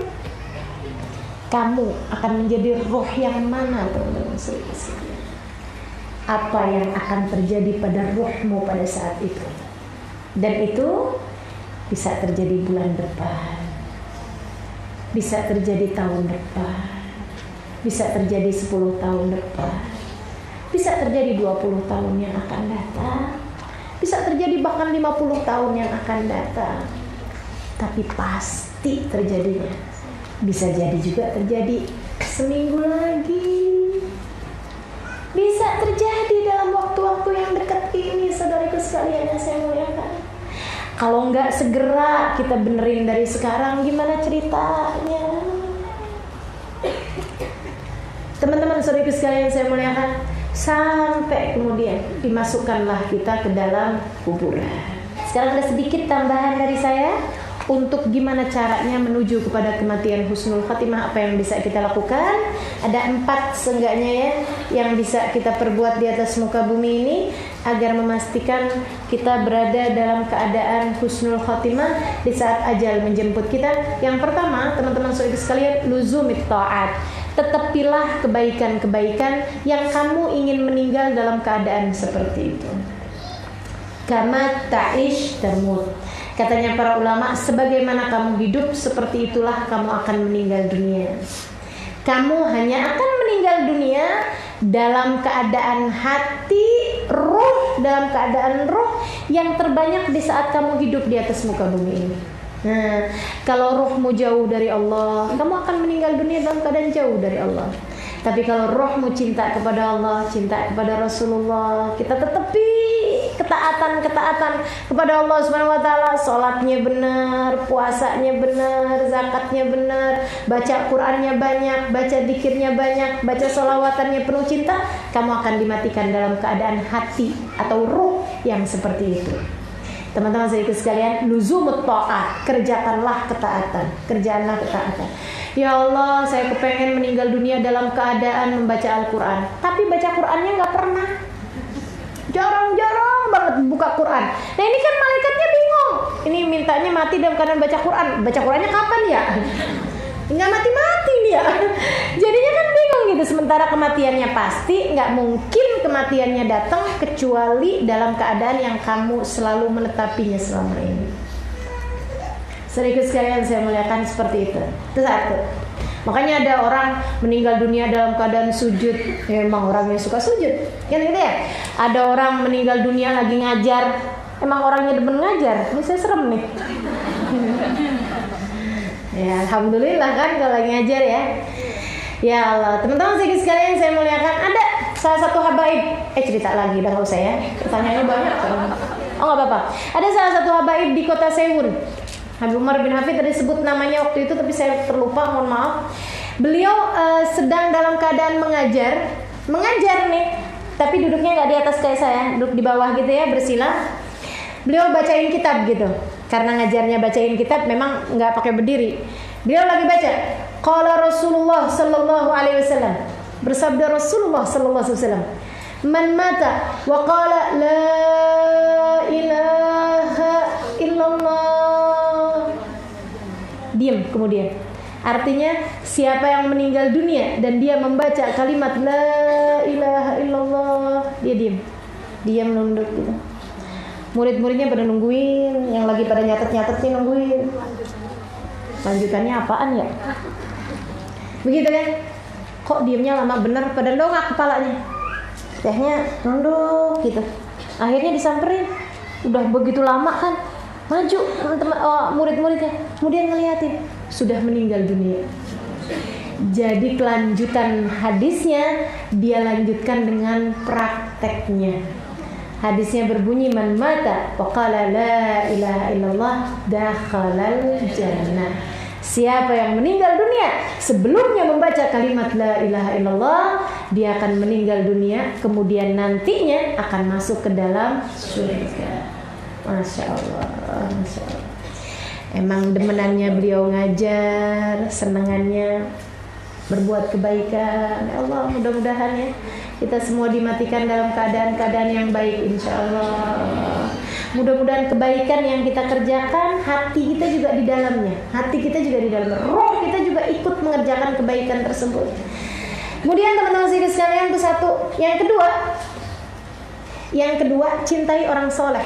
Kamu akan menjadi roh yang mana, teman-teman sekalian? Apa yang akan terjadi pada rohmu pada saat itu? Dan itu bisa terjadi bulan depan, bisa terjadi tahun depan, bisa terjadi 10 tahun depan, bisa terjadi 20 tahun yang akan datang, bisa terjadi bahkan 50 tahun yang akan datang. Tapi pasti terjadinya. Bisa jadi juga terjadi seminggu lagi, bisa terjadi dalam waktu-waktu yang dekat ini, saudaraku sekalian yang saya muliakan. Kalau nggak segera kita benerin dari sekarang, gimana ceritanya? Teman-teman saudaraku sekalian saya muliakan, sampai kemudian dimasukkanlah kita ke dalam kuburan. Sekarang ada sedikit tambahan dari saya untuk gimana caranya menuju kepada kematian husnul khatimah. Apa yang bisa kita lakukan? Ada 4 seenggaknya ya yang bisa kita perbuat di atas muka bumi ini agar memastikan kita berada dalam keadaan husnul khatimah di saat ajal menjemput kita. Yang pertama, teman-teman saudara sekalian, luzumit ta'at. Tetapilah kebaikan-kebaikan yang kamu ingin meninggal dalam keadaan seperti itu. Kama ta'ish tamut. Katanya para ulama, sebagaimana kamu hidup, seperti itulah kamu akan meninggal dunia. Kamu hanya akan meninggal dunia dalam keadaan hati, roh, dalam keadaan roh yang terbanyak di saat kamu hidup di atas muka bumi ini. Nah, kalau rohmu jauh dari Allah, kamu akan meninggal dunia dalam keadaan jauh dari Allah. Tapi kalau rohmu cinta kepada Allah, cinta kepada Rasulullah, kita tetepi ketaatan kepada Allah Subhanahu wa taala, salatnya benar, puasanya benar, zakatnya benar, baca Qur'annya banyak, baca zikirnya banyak, baca sholawatannya penuh cinta, kamu akan dimatikan dalam keadaan hati atau ruh yang seperti itu. Teman-teman saya sekalian, luzumut ta'at, kerjakanlah ketaatan. Ya Allah, saya kepengen meninggal dunia dalam keadaan membaca Al-Quran, tapi baca Qur'annya nggak pernah. Jarang banget buka Quran. Nah ini kan malaikatnya bingung. Ini mintanya mati dalam keadaan baca Quran. Baca Qurannya kapan ya? Nggak mati-mati nih ya. Jadinya kan bingung gitu. Sementara kematiannya pasti, nggak mungkin kematiannya datang kecuali dalam keadaan yang kamu selalu menetapinya selama ini. Saudara sekalian saya muliakan, seperti itu. Itu satu. Makanya ada orang meninggal dunia dalam keadaan sujud. Ya, emang orangnya suka sujud, gitu ya. Ada orang meninggal dunia lagi ngajar. Emang orangnya demen ngajar. Ini saya serem nih. Ya, alhamdulillah kan kalau lagi ngajar ya. Ya Allah, teman-teman sekalian saya muliakan, ada salah satu habaib. Cerita lagi, udah nggak usah ya. Pertanyaannya banyak. Oh nggak apa-apa. Ada salah satu habaib di kota Sewun. Habib Umar bin Hafid tadi sebut namanya waktu itu, tapi saya terlupa, mohon maaf. Beliau sedang dalam keadaan mengajar nih, tapi duduknya nggak di atas kayak saya, duduk di bawah gitu ya, bersila. Beliau bacain kitab gitu, karena ngajarnya bacain kitab, memang nggak pakai berdiri. Beliau lagi baca. Qala Rasulullah sallallahu alaihi wasallam, bersabda Rasulullah sallallahu alaihi wasallam, man mata wa qala la ilaha kemudian. Artinya siapa yang meninggal dunia dan dia membaca kalimat la ilaha illallah, dia diam nunduk gitu. Murid-muridnya pada nungguin, yang lagi pada nyatet-nyatet nih nungguin. Lanjutannya apaan ya? Begitu kan? Kok diamnya lama bener, pada dongak kepalanya. Tehnya nunduk gitu. Akhirnya disamperin. Udah begitu lama kan, maju teman-teman murid-muridnya, kemudian ngeliatin sudah meninggal dunia. Jadi kelanjutan hadisnya dia lanjutkan dengan prakteknya. Hadisnya berbunyi man mata faqala la ilaha illallah dakhalal jannah. Siapa yang meninggal dunia sebelumnya membaca kalimat la ilaha illallah, dia akan meninggal dunia, kemudian nantinya akan masuk ke dalam surga. Masya Allah, Masya Allah. Emang demenannya beliau ngajar, senangannya berbuat kebaikan. Ya Allah, mudah-mudahan ya kita semua dimatikan dalam keadaan-keadaan yang baik, insya Allah. Mudah-mudahan kebaikan yang kita kerjakan, hati kita juga di dalamnya. Hati kita juga di dalamnya. Roh kita juga ikut mengerjakan kebaikan tersebut. Kemudian teman-teman sekalian, itu satu. Yang kedua, cintai orang soleh.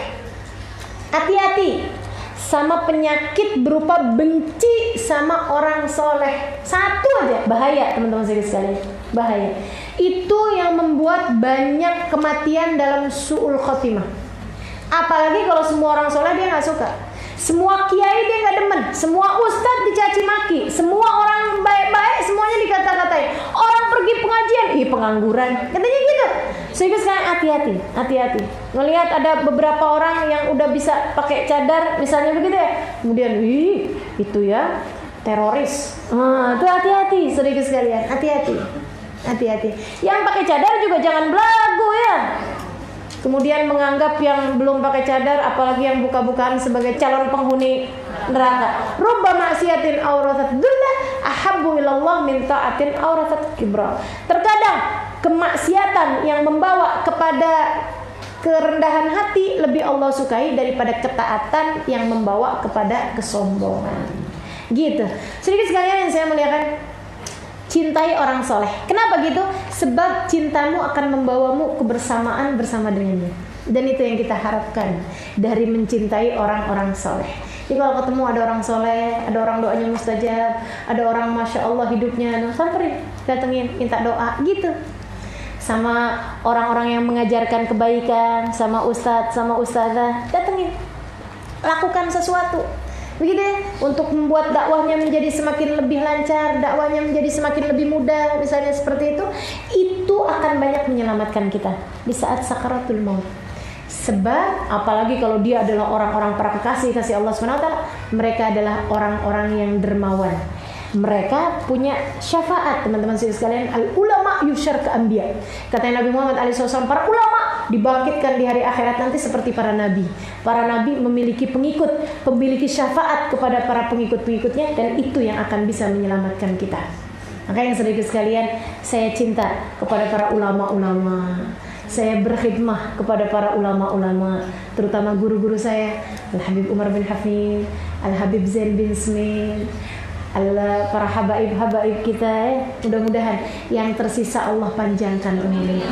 Hati-hati sama penyakit berupa benci sama orang soleh. Satu aja bahaya teman-teman sekalian, bahaya. Itu yang membuat banyak kematian dalam su'ul khotimah. Apalagi kalau semua orang soleh dia nggak suka, semua kiai dia nggak demen, semua ustadz dicaci maki, semua orang baik-baik semuanya dikata-katain. Orang pergi pengajian, pengangguran, katanya gitu. Sehingga sekarang hati-hati. Ngelihat ada beberapa orang yang udah bisa pakai cadar, misalnya begitu ya, kemudian itu ya teroris. Itu hati-hati, sedikit sekalian, hati-hati. Yang pakai cadar juga jangan belagu ya. Kemudian menganggap yang belum pakai cadar, apalagi yang buka-bukaan sebagai calon penghuni neraka. Rubba maksiatin aurathat dullah ahabbu ilallah min ta'atin aurathat kibra. Terkadang kemaksiatan yang membawa kepada kerendahan hati lebih Allah sukai daripada ketaatan yang membawa kepada kesombongan. Gitu. Sedikit sekalian yang saya muliakan, cintai orang soleh. Kenapa gitu? Sebab cintamu akan membawamu kebersamaan bersama dengannya. Dan itu yang kita harapkan dari mencintai orang-orang soleh. Jadi kalau ketemu ada orang soleh, ada orang doanya mustajab, ada orang masya Allah hidupnya, samperin, datengin, minta doa, gitu. Sama orang-orang yang mengajarkan kebaikan, sama ustadz, sama ustadzah, datengin, lakukan sesuatu. Begitu ya, untuk membuat dakwahnya menjadi semakin lebih lancar, dakwahnya menjadi semakin lebih mudah, misalnya seperti itu akan banyak menyelamatkan kita di saat sakaratul maut. Sebab apalagi kalau dia adalah orang-orang para kekasih Allah SWT, mereka adalah orang-orang yang dermawan. Mereka punya syafaat, teman-teman sekalian. Al ulama yusyar ke anbiya. Kata Nabi Muhammad SAW, para ulama dibangkitkan di hari akhirat nanti seperti para nabi. Para nabi memiliki pengikut, memiliki syafaat kepada para pengikut-pengikutnya, dan itu yang akan bisa menyelamatkan kita. Maka yang sedikit sekalian, saya cinta kepada para ulama-ulama. Saya berkhidmah kepada para ulama-ulama, terutama guru-guru saya, Al-Habib Umar bin Hafid, Al-Habib Zain bin Smith, para habaib-habaib kita ya. Mudah-mudahan yang tersisa Allah panjangkan umurnya.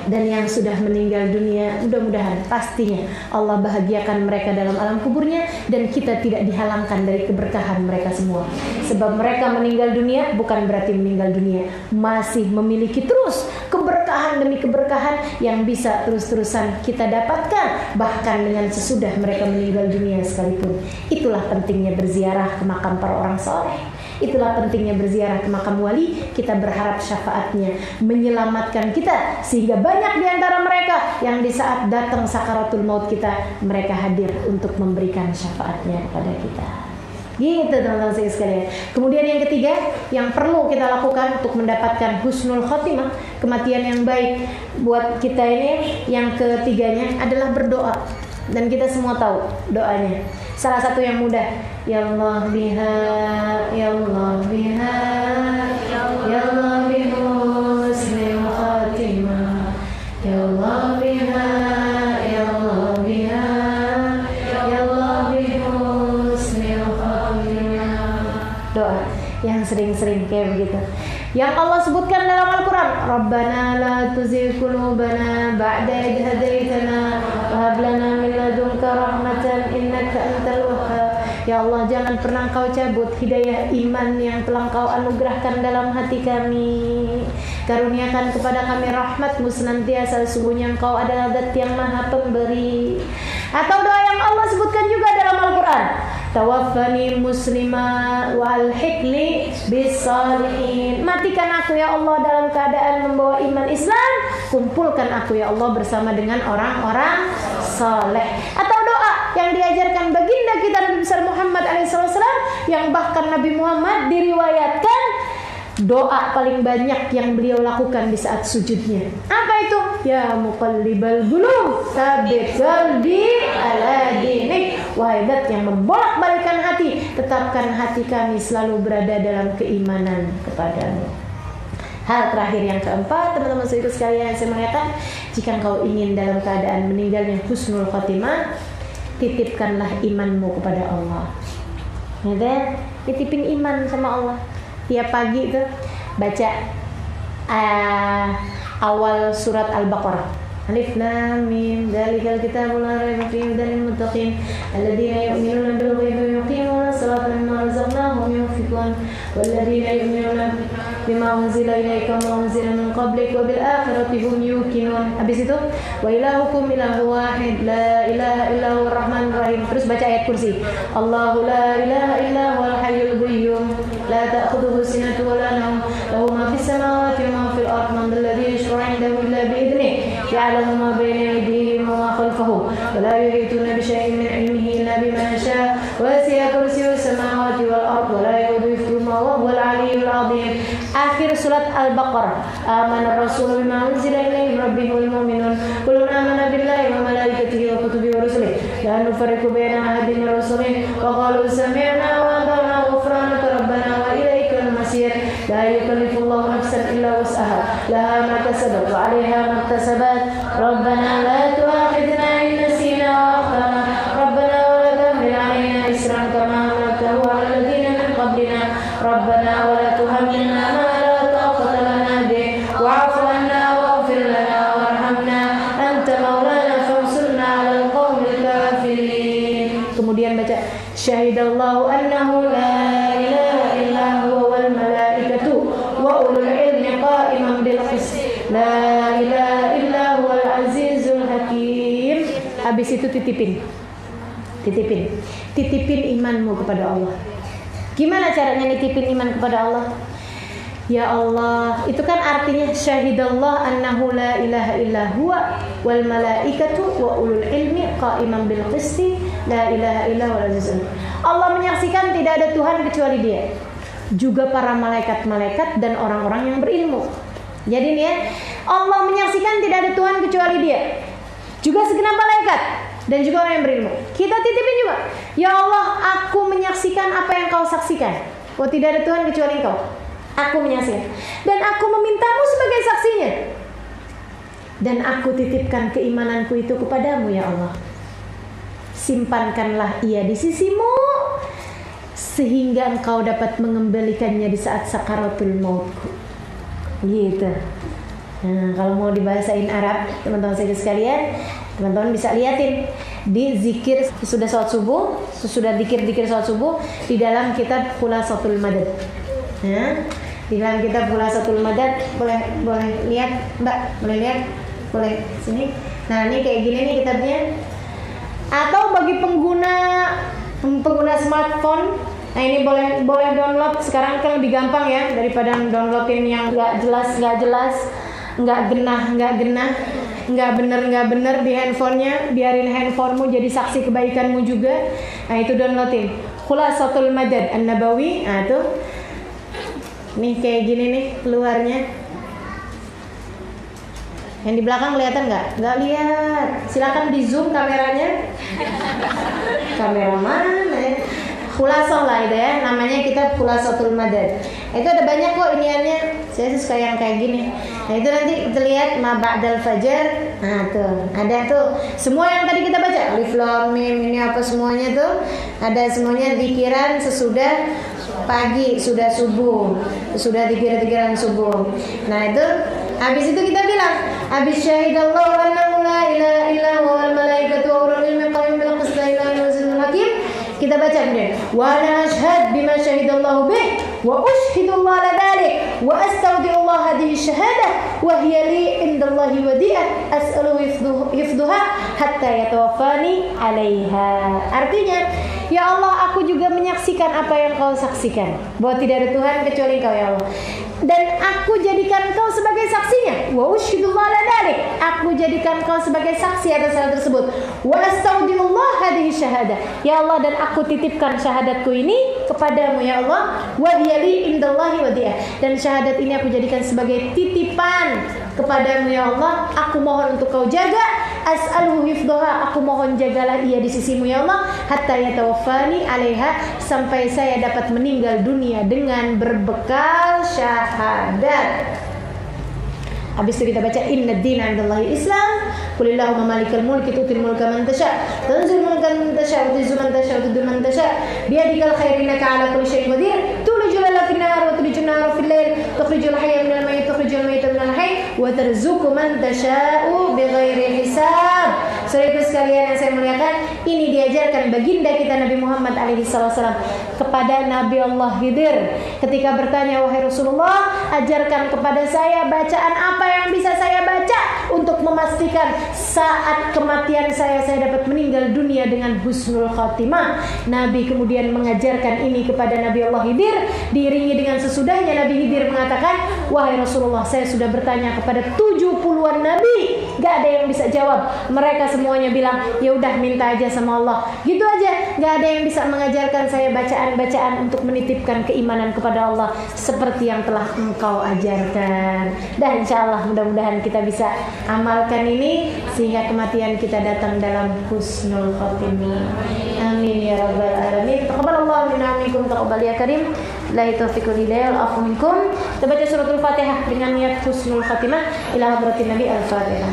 Dan yang sudah meninggal dunia, mudah-mudahan pastinya Allah bahagiakan mereka dalam alam kuburnya, dan kita tidak dihalangkan dari keberkahan mereka semua. Sebab mereka meninggal dunia bukan berarti meninggal dunia, masih memiliki terus keberkahan demi keberkahan yang bisa terus-terusan kita dapatkan bahkan dengan sesudah mereka meninggal dunia sekalipun. Itulah pentingnya berziarah ke makam para orang soleh. Itulah pentingnya berziarah ke makam wali. Kita berharap syafaatnya menyelamatkan kita, sehingga banyak di antara mereka yang di saat datang sakaratul maut kita, mereka hadir untuk memberikan syafaatnya kepada kita. Gitu teman-teman sekalian. Kemudian yang ketiga yang perlu kita lakukan untuk mendapatkan husnul khotimah, kematian yang baik buat kita ini, yang ketiganya adalah berdoa. Dan kita semua tahu doanya. Salah satu yang mudah, ya Allah biha, ya Allah biha, ya Allah bihusnil khatimah, ya Allah biha, ya Allah biha, ya Allah bihusnil khatimah. sering-sering kayak begitu. Yang Allah sebutkan dalam Al-Quran, Rabbana la tuzigh qulubana ba'da idh hadaitana wa hab lana min ladunka rahmatan innaka antal wahhab. Ya Allah, jangan pernah Kau cabut hidayah iman yang telah Kau anugerahkan dalam hati kami. Karuniakan kepada kami rahmat-Mu senantiasa, sesungguhnya Engkau adalah Zat yang Maha Pemberi. Atau doa yang Allah sebutkan juga dalam Al-Quran, tawaffani muslimah wa alhiqni bis-shalihin. Matikan aku ya Allah dalam keadaan membawa iman Islam, kumpulkan aku ya Allah bersama dengan orang-orang saleh. Atau doa yang diajarkan baginda kita Nabi besar Muhammad SAW, yang bahkan Nabi Muhammad diriwayatkan doa paling banyak yang beliau lakukan di saat sujudnya. Apa itu? Ya muqallibal qulub, tsabbit qalbi ala dinik. Wahai Zat yang membolak-balikkan hati, tetapkan hati kami selalu berada dalam keimanan kepadamu. Hal terakhir yang keempat, teman-teman saudara sekalian, saya mengatakan, jika engkau ingin dalam keadaan meninggalnya husnul khotimah, titipkanlah imanmu kepada Allah. Ya, titipin iman sama Allah. Tiap pagi tuh baca awal surat Al-Baqarah. Alif Lam Mim, dzalikal kitabul la raiba fihi hudal lil muttaqin alladzina yu'minuna bil ghaibi wa yuqimuna as-salata wa mimma razaqnahum yunfiqun walladzina yu'minuna bima unzila ilaika wa unzila min qablik wa bil akhirati hum yuqinun. Habis itu wa ilahukum ilahu wahid la ilaha illa huwar rahmanur rahim. Terus baca ayat kursi. Allahu la ilaha illa huwal hayyul qayyum la ta'khudhuhu sinatun wa la nawm lahu ma fis samawati wa ma fil ardi man dhal ladzi yashfa'u 'indahu illa bi idhnihi ya'lamu ma bayna aydihim wa ma khalfahum wa la yuhituna bi shay'in min 'ilmihi illa bima sha'a wa wasi'a kursiyyuhu samawati wal ardi wa la ya'uduhu hifdhuhuma wa huwal 'aliyyul 'azim. Akhir surat Al-Baqarah. Amana ar-rasulu bima unzila ilayhi min rabbihi wal mu'minun kullun amana billahi wa malaikatihi wa kutubihi wa rusulihi la nufarriqu baina ahadin min rusulihi wa qalu sami'na wa ata'na ghufranaka rabbana wa ilaikal masir. La yukallifullahu nafsan illa wus'aha laha ma kasabat wa 'alayha ma iktasabat. Rabbana la tu'akhidhna in nasina wa akhtana rabbana wa la tahmil 'alaina isran kama hamaltahu 'ala alladhina min qablina rabbana wa la tuhammilna ma la taqata lana bih wa'fu 'anna waghfir lana warhamna anta maulana fansurna 'alal qaumil kafirin. Kemudian baca syahidallahu annahu la ilaha illa huwa wal malaikatu wa ulul ilmi qa'iman bil qist la ilaha illa huwal azizul hakim. Habis itu titipin imanmu kepada Allah. Gimana caranya nitipin iman kepada Allah? Ya Allah, itu kan artinya syahidallah annahu la ilaha illa huwa wal malaikatu wa ulul ilmi qa'iman bil qisti la ilaha illa huwal azizul. Allah menyaksikan tidak ada Tuhan kecuali Dia, juga para malaikat-malaikat dan orang-orang yang berilmu. Jadi nih ya, Allah menyaksikan tidak ada Tuhan kecuali Dia, juga segenap malaikat dan juga orang yang berilmu. Kita titipin juga, ya Allah, aku menyaksikan apa yang Kau saksikan. Oh, tidak ada Tuhan kecuali Engkau. Aku menyaksikan dan aku memintamu sebagai saksinya. Dan aku titipkan keimananku itu kepadamu ya Allah. Simpankanlah ia di sisimu sehingga engkau dapat mengembalikannya di saat sakaratul mautku. Gitu. Nah, kalau mau dibahasain Arab, teman-teman sekalian, teman-teman bisa liatin di zikir sudah salat subuh, sudah zikir salat subuh di dalam kitab Khulasatul Madad. Nah, di dalam kitab Khulasatul Madad boleh lihat, Mbak, boleh lihat, boleh sini. Nah, ini kayak gini nih kitabnya. Atau bagi pengguna smartphone, nah ini boleh download. Sekarang kan lebih gampang ya daripada downloadin yang nggak jelas, nggak genah, nggak bener di handphonenya. Biarin handphonemu jadi saksi kebaikanmu juga. Nah itu downloadin Khulasatul Madad An-Nabawi. Nah tuh, nih kayak gini nih luarnya. Yang di belakang kelihatan nggak? Nggak lihat. Silakan di zoom kameranya. Kamera mana ya? Khulasah lah itu ya. Namanya kitab Khulasatul Madad. Itu ada banyak kok iniannya. Saya suka yang kayak gini. Nah itu nanti kita lihat ma ba'dal fajar. Nah tuh ada tuh semua yang tadi kita baca. Alif Lam Mim ini apa semuanya tuh. Ada semuanya zikiran sesudah pagi sudah subuh, sudah dikira-kira subuh. Nah itu, habis itu kita bilang, habis syahidallahu annahu la ilaha illa huwa wal malaikatu wa ulul ilmi qa'iman bil qist la ilaha illa huwal hakim. Kita baca kemudian, wa ana ashhad bima syahidallahu bih wa ushhidullah ala dhalik wa astaudi'ullah hadhihi syahadah wa hiya li indallahi wadi'ah as'aluhu hifdhuha hatta yatawaffani 'alaiha. Artinya, ya Allah, aku juga menyaksikan apa yang kau saksikan, bahwa tidak ada Tuhan kecuali Engkau ya Allah, dan aku jadikan Engkau sebagai saksinya. Wa ushhidullah ala dhalik, aku jadikan Engkau sebagai saksi atas hal tersebut. Wa astaudi'ullah hadhihi syahadah, ya Allah, dan aku titipkan syahadatku ini kepadamu ya Allah. Wa hiya li indallahi wadi'ah, dan syahadat ini aku jadikan sebagai titipan kepadamu ya Allah. Aku mohon untuk kau jaga. As'aluhu hifdhaha, aku mohon jagalah ia di sisimu ya Allah. Hatta yatawaffani 'alaiha, sampai saya dapat meninggal dunia dengan berbekal syahadat. Habis itu kita baca inna ad-dina 'indallahi Islam. Qulillahumma malikal mulki tu'til mulka man tasha' tanzilul mulka man tasha' wa tu'izzu man tasha' wa tudhillu man tasha' biyadikal khairu innaka 'ala kulli syai'in qadir. Tulijul laila fin nahar wa tulijun nahara fil lail, tukhrijul hayya minal mayyit tukhrijul mayyita minal hayy wa tarzuqu man tasha'u bighairi hisab. Saudara sekalian yang saya muliakan, ini diajarkan baginda kita Nabi Muhammad alaihi wasallam kepada Nabi Allah Khidir ketika bertanya, wahai Rasulullah, ajarkan kepada saya bacaan apa yang bisa saya baca untuk memastikan saat kematian saya dapat meninggal dunia dengan husnul khatimah. Nabi kemudian mengajarkan ini kepada Nabi Allah Khidir, diiringi dengan sesudahnya Nabi Khidir mengatakan, wahai Rasulullah, saya sudah bertanya kepada 70-an Nabi, gak ada yang bisa jawab. Mereka semuanya bilang, ya udah minta aja sama Allah, gitu aja. Gak ada yang bisa mengajarkan saya bacaan-bacaan untuk menitipkan keimanan kepada Allah seperti yang telah engkau ajarkan. Dan insyaallah mudah-mudahan kita bisa amalkan ini sehingga kematian kita datang dalam husnul khatimah. Amin ya rabbal alamin. Taqabbalallahu minna wa minkum, taqabbal ya karim. La taufiqul hidayah wal afu minkum. Kita baca suratul Fatihah dengan niat husnul khatimah ila hadratin Nabi al-Fatihah.